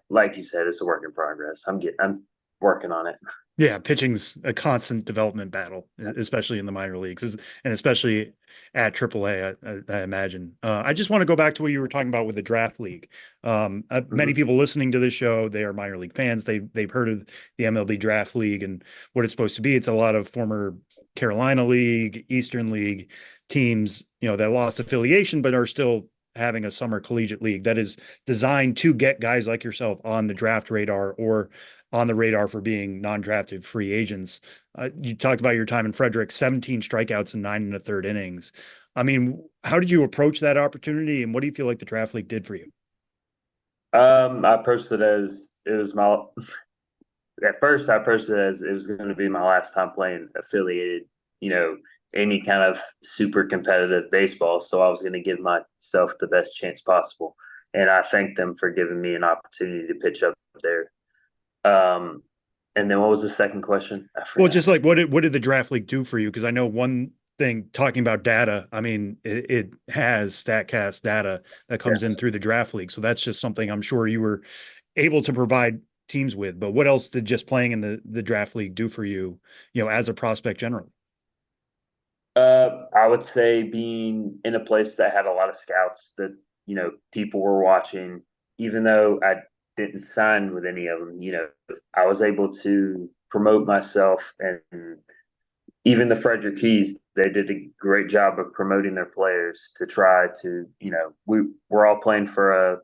like you said, it's a work in progress. I'm working on it. Yeah, pitching's a constant development battle, especially in the minor leagues, and especially at AAA. I imagine. I just want to go back to what you were talking about with the draft league. Many Mm-hmm. people listening to this show, they are minor league fans. They've heard of the MLB draft league and what it's supposed to be. It's a lot of former Carolina League, Eastern League teams, that lost affiliation but are still having a summer collegiate league that is designed to get guys like yourself on the draft radar or on the radar for being non-drafted free agents. You talked about your time in Frederick, 17 strikeouts in 9 1/3 innings. I mean, how did you approach that opportunity, and what do you feel like the draft league did for you? I approached it as it was my. At first, I approached it as it was going to be my last time playing affiliated, you know, any kind of super competitive baseball. So I was going to give myself the best chance possible, and I thanked them for giving me an opportunity to pitch up there. Um, and then what was the second question? I Well, forgot. just like what did the draft league do for you? Because I know one thing talking about data. I mean, it has Statcast data that comes in Yes. through the draft league, so that's just something I'm sure you were able to provide teams with. But what else did just playing in the draft league do for you? As a prospect generally? I would say being in a place that had a lot of scouts that people were watching, even though didn't sign with any of them. I was able to promote myself, and even the Frederick Keys, they did a great job of promoting their players to try to, we're all playing for a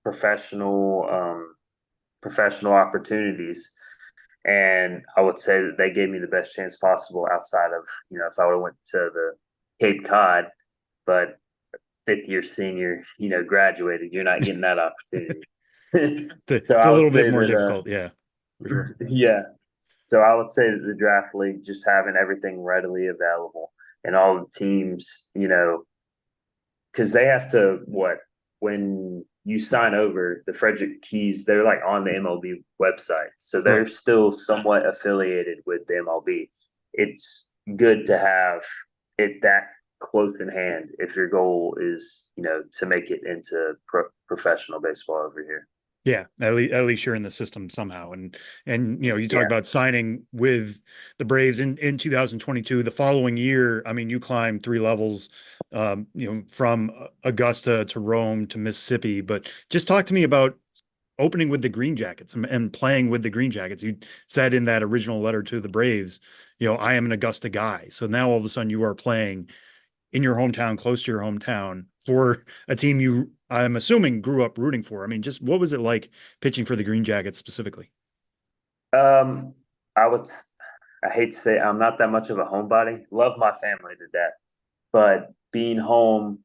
professional, professional opportunities. And I would say that they gave me the best chance possible outside of, if I would have went to the Cape Cod, but fifth year senior, graduated, you're not getting that opportunity. So It's I a would little bit say more that, difficult. Yeah, for sure. yeah. So I would say that the draft league, just having everything readily available and all the teams, because they have to when you sign over the Frederick Keys, they're like on the MLB website, so they're Right. still somewhat affiliated with the MLB. It's good to have it that close in hand if your goal is, to make it into professional baseball over here. Yeah, at least you're in the system somehow. And you talk Yeah. about signing with the Braves in 2022. The following year, I mean, you climbed 3 levels, from Augusta to Rome to Mississippi. But just talk to me about opening with the Green Jackets and playing with the Green Jackets. You said in that original letter to the Braves, I am an Augusta guy. So now all of a sudden you are playing in your hometown, close to your hometown, for a team you, I'm assuming, grew up rooting for. I mean, just what was it like pitching for the Green Jackets specifically? Um, I would. I hate to say I'm not that much of a homebody. Love my family to death, but being home,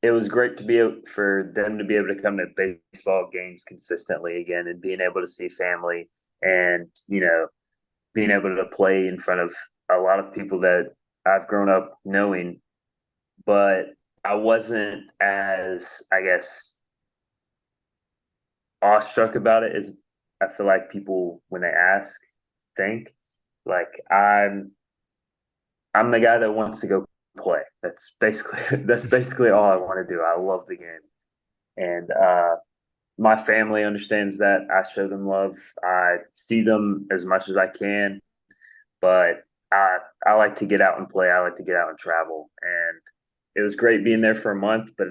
it was great to be able for them to be able to come to baseball games consistently again, and being able to see family, and being able to play in front of a lot of people that I've grown up knowing. But I wasn't as, I guess, awestruck about it as I feel like people, when they ask, think. Like I'm the guy that wants to go play. That's basically all I want to do. I love the game, and my family understands that. I show them love. I see them as much as I can, but I like to get out and play. I like to get out and travel, and it was great being there for a month. But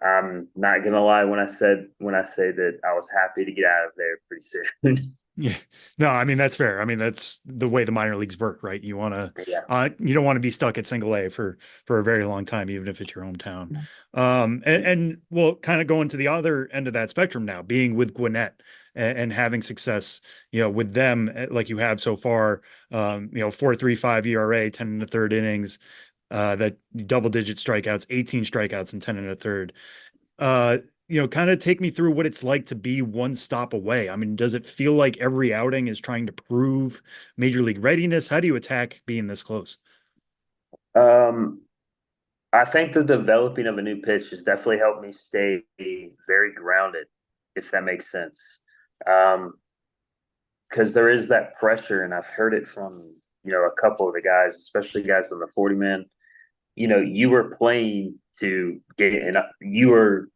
I'm not gonna lie when I say that I was happy to get out of there pretty soon. Yeah, no, I mean, that's fair. I mean, that's the way the minor leagues work, right? Yeah. You don't want to be stuck at single A for a very long time, even if it's your hometown. And well, kind of going to the other end of that spectrum now, being with Gwinnett and having success, with them like you have so far. 4.35 ERA, 10 and a third innings, that double digit strikeouts, 18 strikeouts and 10 and a third. Uh, kind of take me through what it's like to be one stop away. I mean, does it feel like every outing is trying to prove major league readiness? How do you attack being this close? Um, I think the developing of a new pitch has definitely helped me stay very grounded, if that makes sense. Um, because there is that pressure, and I've heard it from a couple of the guys, especially guys on the 40 man. You were playing to get in. You were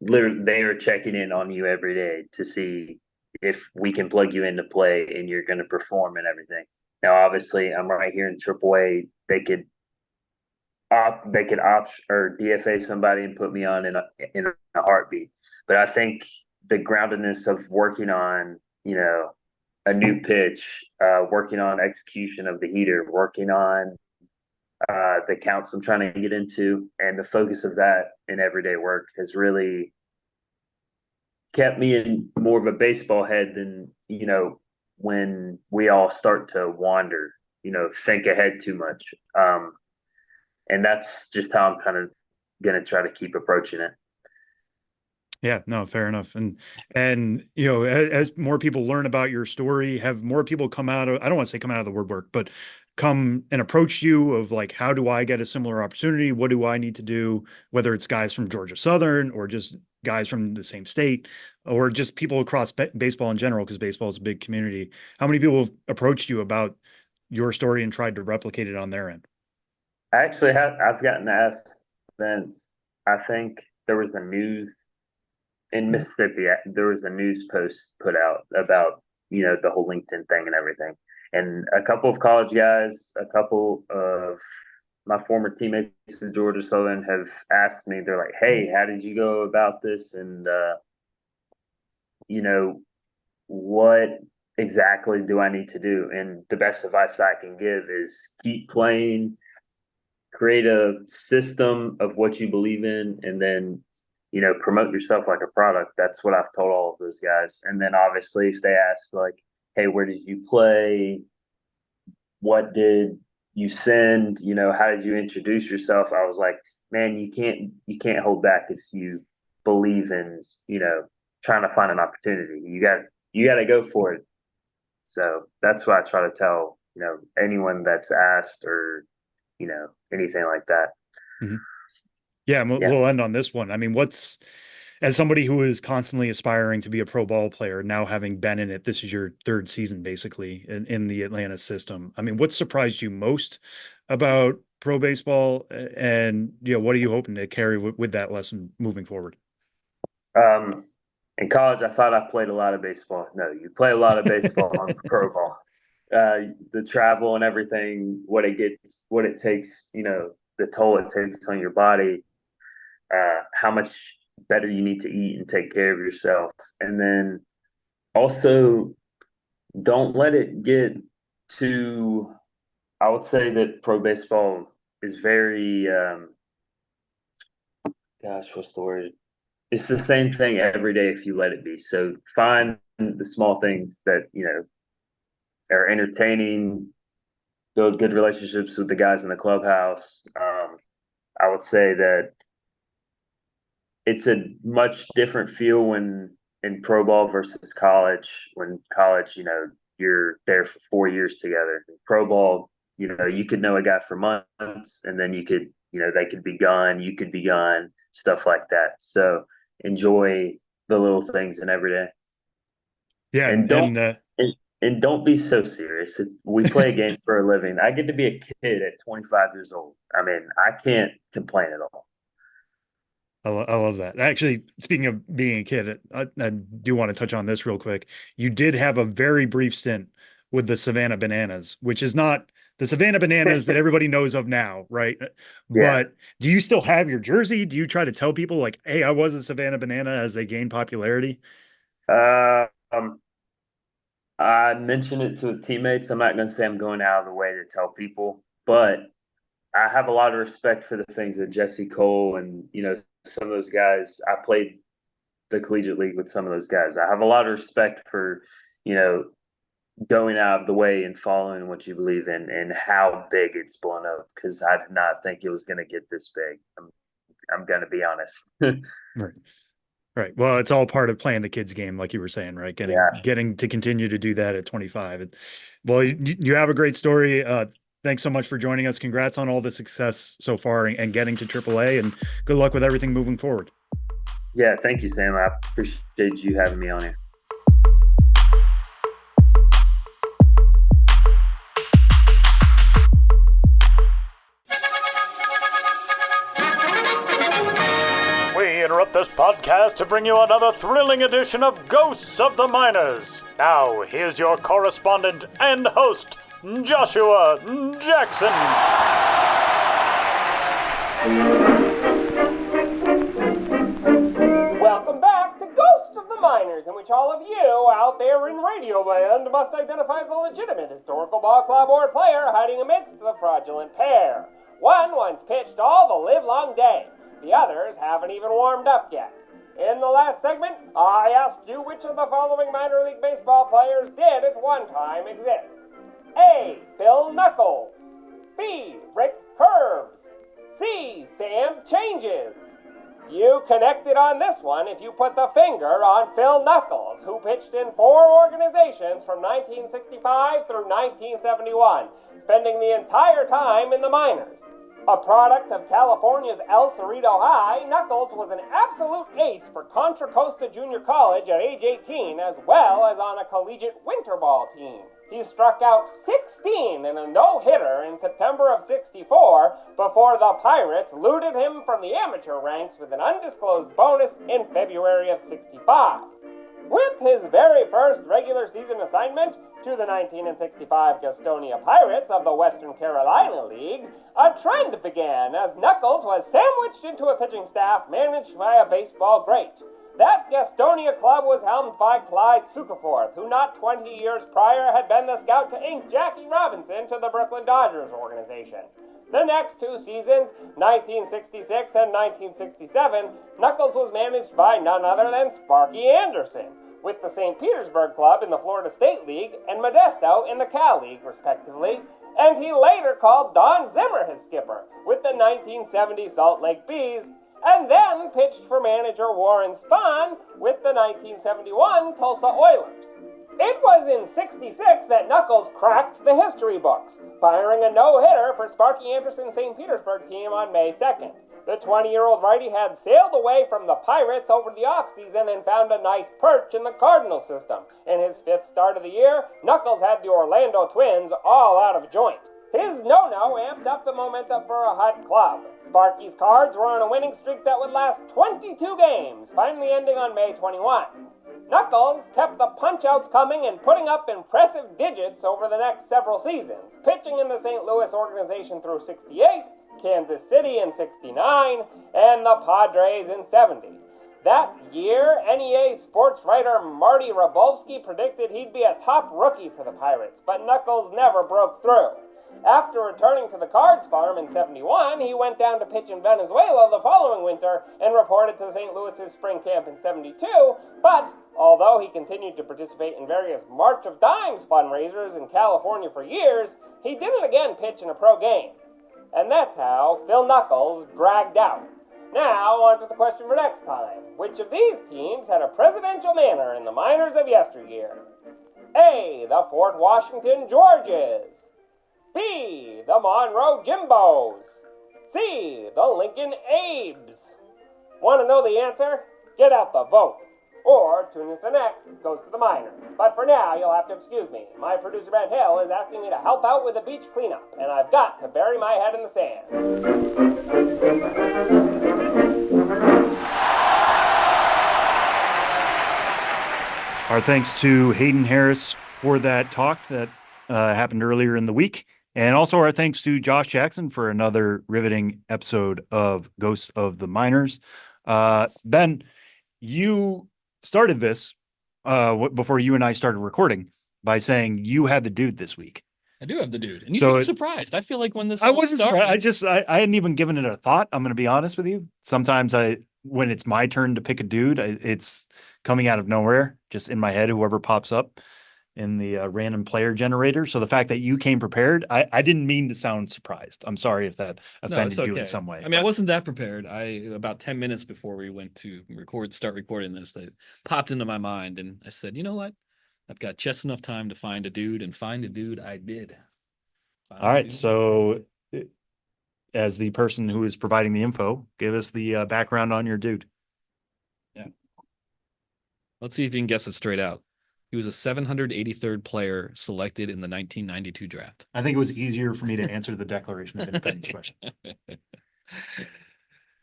literally they are checking in on you every day to see if we can plug you into play and you're going to perform and everything. Now, obviously, I'm right here in AAA. They could opt or DFA somebody and put me on in a heartbeat. But I think the groundedness of working on a new pitch, working on execution of the heater, working on the counts I'm trying to get into, and the focus of that in everyday work has really kept me in more of a baseball head than when we all start to wander, think ahead too much. And that's just how I'm kind of gonna try to keep approaching it. Yeah, no, fair enough. And as more people learn about your story, have more people come out of, I don't want to say come out of the woodwork, but come and approach you of like, how do I get a similar opportunity? What do I need to do? Whether it's guys from Georgia Southern or just guys from the same state or just people across baseball in general, because baseball is a big community. How many people have approached you about your story and tried to replicate it on their end? I've gotten asked since. I think there was a news in Mississippi. There was a news post put out about the whole LinkedIn thing and everything. And a couple of college guys, a couple of my former teammates at Georgia Southern have asked me. They're like, "Hey, how did you go about this?" And what exactly do I need to do? And the best advice I can give is keep playing, create a system of what you believe in, and then, promote yourself like a product. That's what I've told all of those guys. And then obviously if they ask like, hey, where did you play? What did you send? How did you introduce yourself? I was like, man, you can't hold back if you believe in, trying to find an opportunity. You got to go for it. So that's what I try to tell, anyone that's asked or, anything like that. Mm-hmm. Yeah, we'll end on this one. I mean, as somebody who is constantly aspiring to be a pro ball player, now having been in it, this is your third season basically in the Atlanta system. I mean, what surprised you most about pro baseball, and what are you hoping to carry with that lesson moving forward? In college, I thought I played a lot of baseball. No, you play a lot of baseball on pro ball. The travel and everything, what it takes, the toll it takes on your body, how much better you need to eat and take care of yourself. And then also don't let it get too, I would say that pro baseball is very, what's the word? It's the same thing every day if you let it be. So find the small things that, are entertaining, build good relationships with the guys in the clubhouse. I would say that it's a much different feel when in pro ball versus college. When college, you're there for 4 years together. In pro ball, you could know a guy for months, and then you could, they could be gone, you could be gone, stuff like that. So enjoy the little things in every day. Yeah, and don't be so serious. We play a game for a living. I get to be a kid at 25 years old. I mean, I can't complain at all. I love that. Actually, speaking of being a kid, I do want to touch on this real quick. You did have a very brief stint with the Savannah Bananas, which is not the Savannah Bananas that everybody knows of now, right? Yeah. But do you still have your jersey? Do you try to tell people like, hey, I was a Savannah Banana as they gain popularity? I mentioned it to the teammates. I'm not going to say I'm going out of the way to tell people, but I have a lot of respect for the things that Jesse Cole and, some of those guys. I played the collegiate league with some of those guys. I have a lot of respect for, going out of the way and following what you believe in and how big it's blown up, because I did not think it was going to get this big. I'm going to be honest. Right. Well, it's all part of playing the kids game, like you were saying, right? Getting to continue to do that at 25. Well, you have a great story. Thanks so much for joining us. Congrats on all the success so far and getting to AAA, and good luck with everything moving forward. Yeah, thank you, Sam. I appreciate you having me on here. We interrupt this podcast to bring you another thrilling edition of Ghosts of the Miners. Now, here's your correspondent and host, Joshua Jackson. Welcome back to Ghosts of the Miners, in which all of you out there in Radio Land must identify the legitimate historical ball club or player hiding amidst the fraudulent pair. One once pitched all the livelong day. The others haven't even warmed up yet. In the last segment, I asked you which of the following minor league baseball players did at one time exist. A. Phil Knuckles. B. Rick Curbs. C. Sam Changes. You connected on this one if you put the finger on Phil Knuckles, who pitched in 4 organizations from 1965 through 1971, spending the entire time in the minors. A product of California's El Cerrito High, Knuckles was an absolute ace for Contra Costa Junior College at age 18, as well as on a collegiate winter ball team. He struck out 16 in a no-hitter in September of '64 before the Pirates looted him from the amateur ranks with an undisclosed bonus in February of '65. With his very first regular season assignment to the 1965 Gastonia Pirates of the Western Carolina League, a trend began as Knuckles was sandwiched into a pitching staff managed by a baseball great. That Gastonia club was helmed by Clyde Sukeforth, who not 20 years prior had been the scout to ink Jackie Robinson to the Brooklyn Dodgers organization. The next 2 seasons, 1966 and 1967, Knuckles was managed by none other than Sparky Anderson, with the St. Petersburg club in the Florida State League and Modesto in the Cal League, respectively, and he later called Don Zimmer his skipper, with the 1970 Salt Lake Bees, and then pitched for manager Warren Spahn with the 1971 Tulsa Oilers. It was in '66 that Knuckles cracked the history books, firing a no-hitter for Sparky Anderson's St. Petersburg team on May 2nd. The 20-year-old righty had sailed away from the Pirates over the offseason and found a nice perch in the Cardinal system. In his 5th start of the year, Knuckles had the Orlando Twins all out of joint. His no-no amped up the momentum for a hot club. Sparky's Cards were on a winning streak that would last 22 games, finally ending on May 21. Knuckles kept the punch-outs coming and putting up impressive digits over the next several seasons, pitching in the St. Louis organization through '68, Kansas City in '69, and the Padres in '70. That year, NEA sports writer Marty Rabowski predicted he'd be a top rookie for the Pirates, but Knuckles never broke through. After returning to the Cards farm in '71, he went down to pitch in Venezuela the following winter and reported to St. Louis's spring camp in '72, but although he continued to participate in various March of Dimes fundraisers in California for years, he didn't again pitch in a pro game. And that's how Phil Knuckles dragged out. Now, on to the question for next time. Which of these teams had a presidential manner in the minors of yesteryear? A. The Fort Washington Georges. B. The Monroe Jimbos. C. The Lincoln Abes. Want to know the answer? Get out the vote. Or tune in to the next Goes to the Minors. But for now, you'll have to excuse me. My producer, Ben Hill, is asking me to help out with the beach cleanup, and I've got to bury my head in the sand. Our thanks to Hayden Harris for that talk that happened earlier in the week. And also our thanks to Josh Jackson for another riveting episode of Ghosts of the Minors. Ben, you started this before you and I started recording by saying you had the dude this week. I do have the dude. And you So seem surprised. I feel like when this I wasn't started, I hadn't even given it a thought. I'm going to be honest with you. Sometimes when it's my turn to pick a dude, it's coming out of nowhere, just in my head, whoever pops up in the random player generator. So the fact that you came prepared, I didn't mean to sound surprised. I'm sorry if that offended you in some way. I mean, I wasn't that prepared. About 10 minutes before we went to start recording this, it popped into my mind, and I said, you know what? I've got just enough time to find a dude, and find a dude I did. All right. So as the person who is providing the info, give us the background on your dude. Yeah. Let's see if you can guess it straight out. He was a 783rd player selected in the 1992 draft. I think it was easier for me to answer the Declaration of Independence question.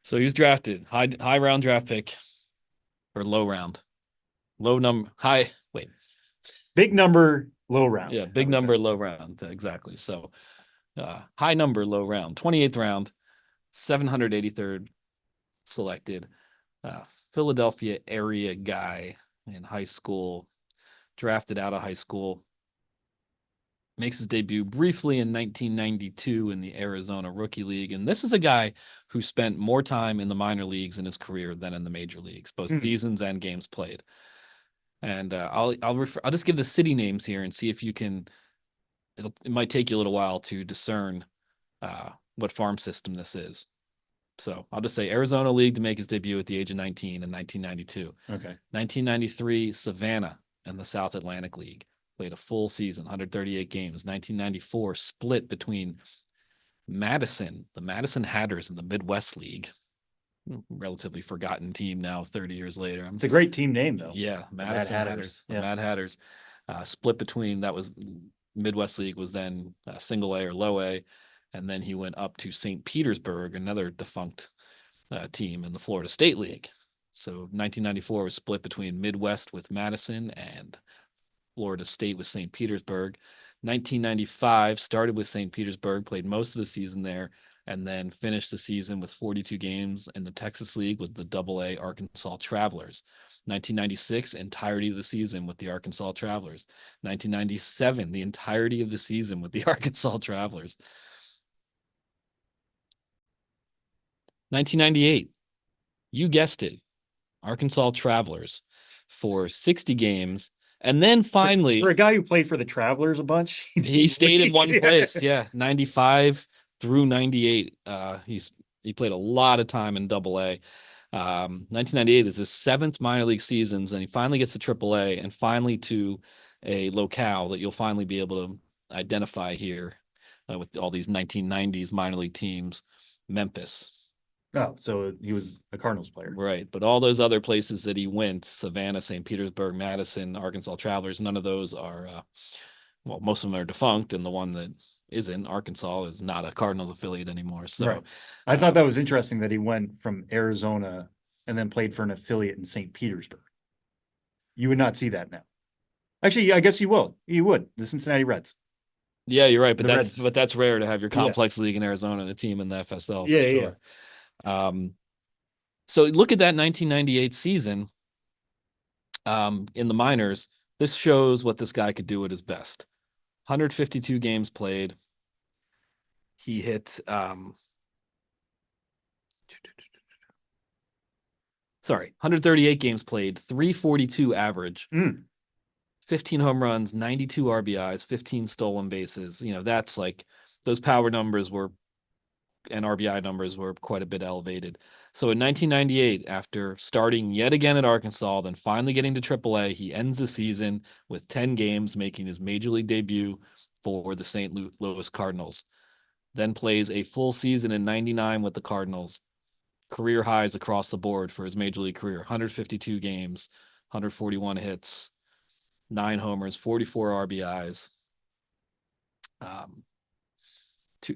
So he was drafted, high round draft pick, or low round, big number, low round. Yeah, big number, low round, exactly. So high number, low round, 28th round, 783rd selected, Philadelphia area guy in high school. Drafted out of high school, makes his debut briefly in 1992 in the Arizona Rookie League. And this is a guy who spent more time in the minor leagues in his career than in the major leagues, both seasons and games played. And I'll just give the city names here and see if you can. It might take you a little while to discern what farm system this is. So I'll just say Arizona League to make his debut at the age of 19 in 1992. Okay. 1993 Savannah and the South Atlantic League, played a full season, 138 games. 1994 split between Madison, the Madison Hatters in the Midwest League, relatively forgotten team now 30 years later. It's a great team name though. Yeah, Madison Hatters. Yeah. Mad Hatters. Split between, that was Midwest League was then single A or low A, and then he went up to St. Petersburg, another defunct team in the Florida State League. So 1994 was split between Midwest with Madison and Florida State with St. Petersburg. 1995 started with St. Petersburg, played most of the season there, and then finished the season with 42 games in the Texas League with the Double-A Arkansas Travelers. 1996, entirety of the season with the Arkansas Travelers. 1997, the entirety of the season with the Arkansas Travelers. 1998, you guessed it, Arkansas Travelers for 60 games. And then finally, for a guy who played for the Travelers a bunch, he stayed in one place. Yeah, 95 through 98. He played a lot of time in Double-A. 1998 is his 7th minor league seasons, and he finally gets to Triple-A and finally to a locale that you'll finally be able to identify here with all these 1990s minor league teams. Memphis. Oh, so he was a Cardinals player. Right. But all those other places that he went, Savannah, St. Petersburg, Madison, Arkansas Travelers, none of those are, well, most of them are defunct. And the one that isn't, Arkansas, is not a Cardinals affiliate anymore. So right. I thought that was interesting that he went from Arizona and then played for an affiliate in St. Petersburg. You would not see that now. Actually, I guess you will. You would. The Cincinnati Reds. Yeah, you're right. But The that's rare to have your complex league in Arizona and a team in the FSL. Yeah, yeah. So look at that 1998 season in the minors. This shows what this guy could do at his best. 152 games played. He hit 138 games played, 342 average, 15 home runs, 92 RBIs, 15 stolen bases. That's like those power numbers were and RBI numbers were quite a bit elevated. So in 1998, after starting yet again at Arkansas, then finally getting to Triple-A, he ends the season with 10 games, making his major league debut for the St. Louis Cardinals. Then plays a full season in 99 with the Cardinals. Career highs across the board for his major league career: 152 games, 141 hits, 9 homers, 44 RBIs.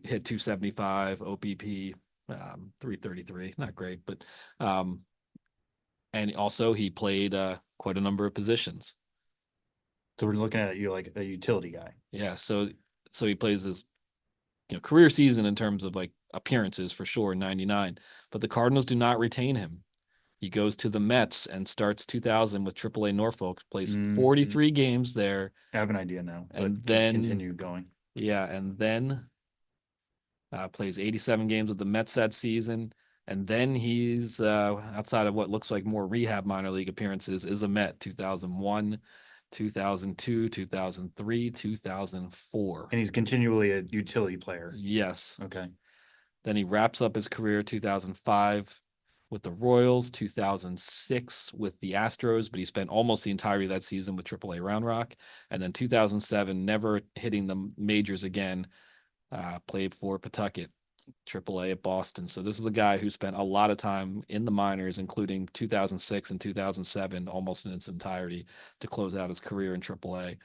Hit 275, OPP 333, not great, but and also he played quite a number of positions. So we're looking at you like a utility guy. Yeah, so he plays his career season in terms of like appearances for sure, 99, but the Cardinals do not retain him. He goes to the Mets and starts 2000 with AAA Norfolk, plays 43 games there. I have an idea now, and then continue going. Yeah, and then plays 87 games with the Mets that season. And then he's outside of what looks like more rehab minor league appearances, is a Met 2001, 2002, 2003, 2004. And he's continually a utility player. Yes. Okay. Then he wraps up his career 2005 with the Royals, 2006 with the Astros, but he spent almost the entirety of that season with AAA Round Rock. And then 2007, never hitting the majors again, played for Pawtucket, AAA at Boston. So this is a guy who spent a lot of time in the minors, including 2006 and 2007, almost in its entirety, to close out his career in AAA.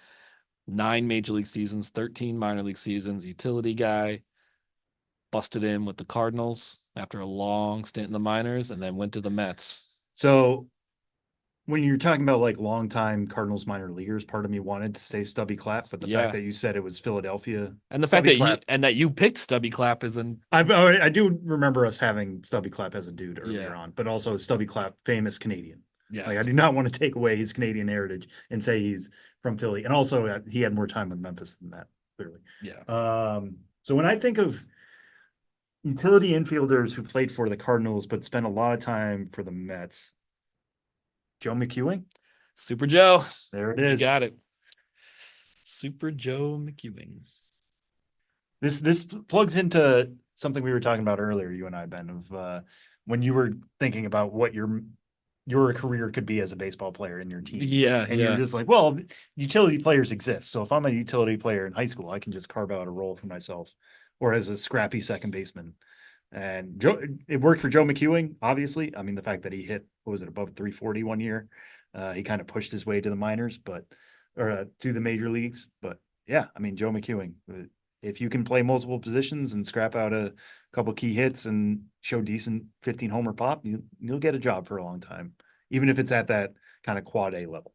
9 major league seasons, 13 minor league seasons, utility guy, busted in with the Cardinals after a long stint in the minors, and then went to the Mets. So when you're talking about like longtime Cardinals minor leaguers, part of me wanted to say Stubby Clapp, but the fact that you said it was Philadelphia, and the fact that you picked Stubby Clapp is I do remember us having Stubby Clapp as a dude earlier on, but also Stubby Clapp, famous Canadian. Yeah, like I do not want to take away his Canadian heritage and say he's from Philly, and also he had more time in Memphis than that, clearly. Yeah. So when I think of utility infielders who played for the Cardinals but spent a lot of time for the Mets, Joe McEwing? Super Joe. There it is. You got it. Super Joe McEwing. This plugs into something we were talking about earlier, you and I, Ben, of when you were thinking about what your career could be as a baseball player in your team. Yeah. And you're just like, well, utility players exist. So if I'm a utility player in high school, I can just carve out a role for myself, or as a scrappy second baseman. And it worked for Joe McEwing, obviously. I mean, the fact that he hit, what was it, above 340 one year, he kind of pushed his way to the minors, to the major leagues. But yeah, I mean, Joe McEwing, if you can play multiple positions and scrap out a couple key hits and show decent 15 homer pop, you'll get a job for a long time, even if it's at that kind of quad A level.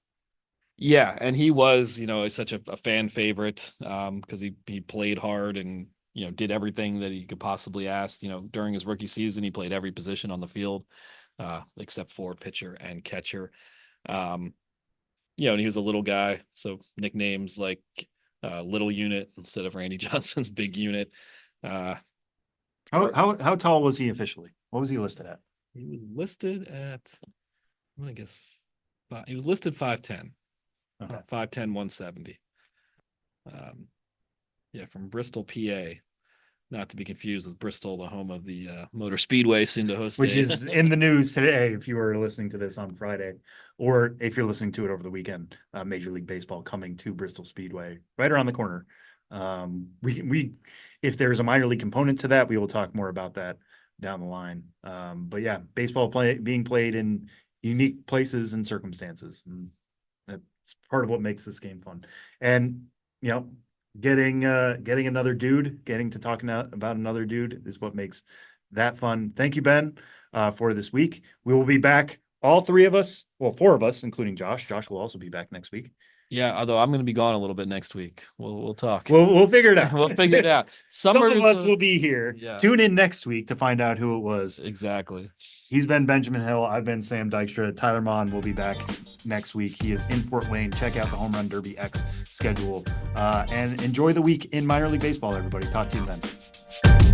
Yeah, and he was, such a fan favorite because he played hard and did everything that he could possibly ask. During his rookie season, he played every position on the field except for pitcher and catcher. And he was a little guy, so nicknames like Little Unit instead of Randy Johnson's Big Unit. How tall was he officially? What was he listed at? He was listed at, I guess, he was listed 5'10". Okay. 5'10", 170. From Bristol, PA. Not to be confused with Bristol, the home of the Motor Speedway, soon to host. Which is in the news today, if you were listening to this on Friday, or if you're listening to it over the weekend. Major League Baseball coming to Bristol Speedway, right around the corner. We if there's a minor league component to that, we will talk more about that down the line. But yeah, baseball being played in unique places and circumstances, and that's part of what makes this game fun. And getting another dude, getting to talking about another dude is what makes that fun. Thank you, Ben, for this week. We will be back, all three of us, well, four of us, including Josh. Josh will also be back next week. Yeah, although I'm going to be gone a little bit next week. We'll talk. We'll figure it out. We'll figure it out. Some of us will be here. Yeah. Tune in next week to find out who it was. Exactly. He's been Benjamin Hill. I've been Sam Dykstra. Tyler Mon will be back next week. He is in Fort Wayne. Check out the Home Run Derby X schedule. And enjoy the week in minor league baseball, everybody. Talk to you then.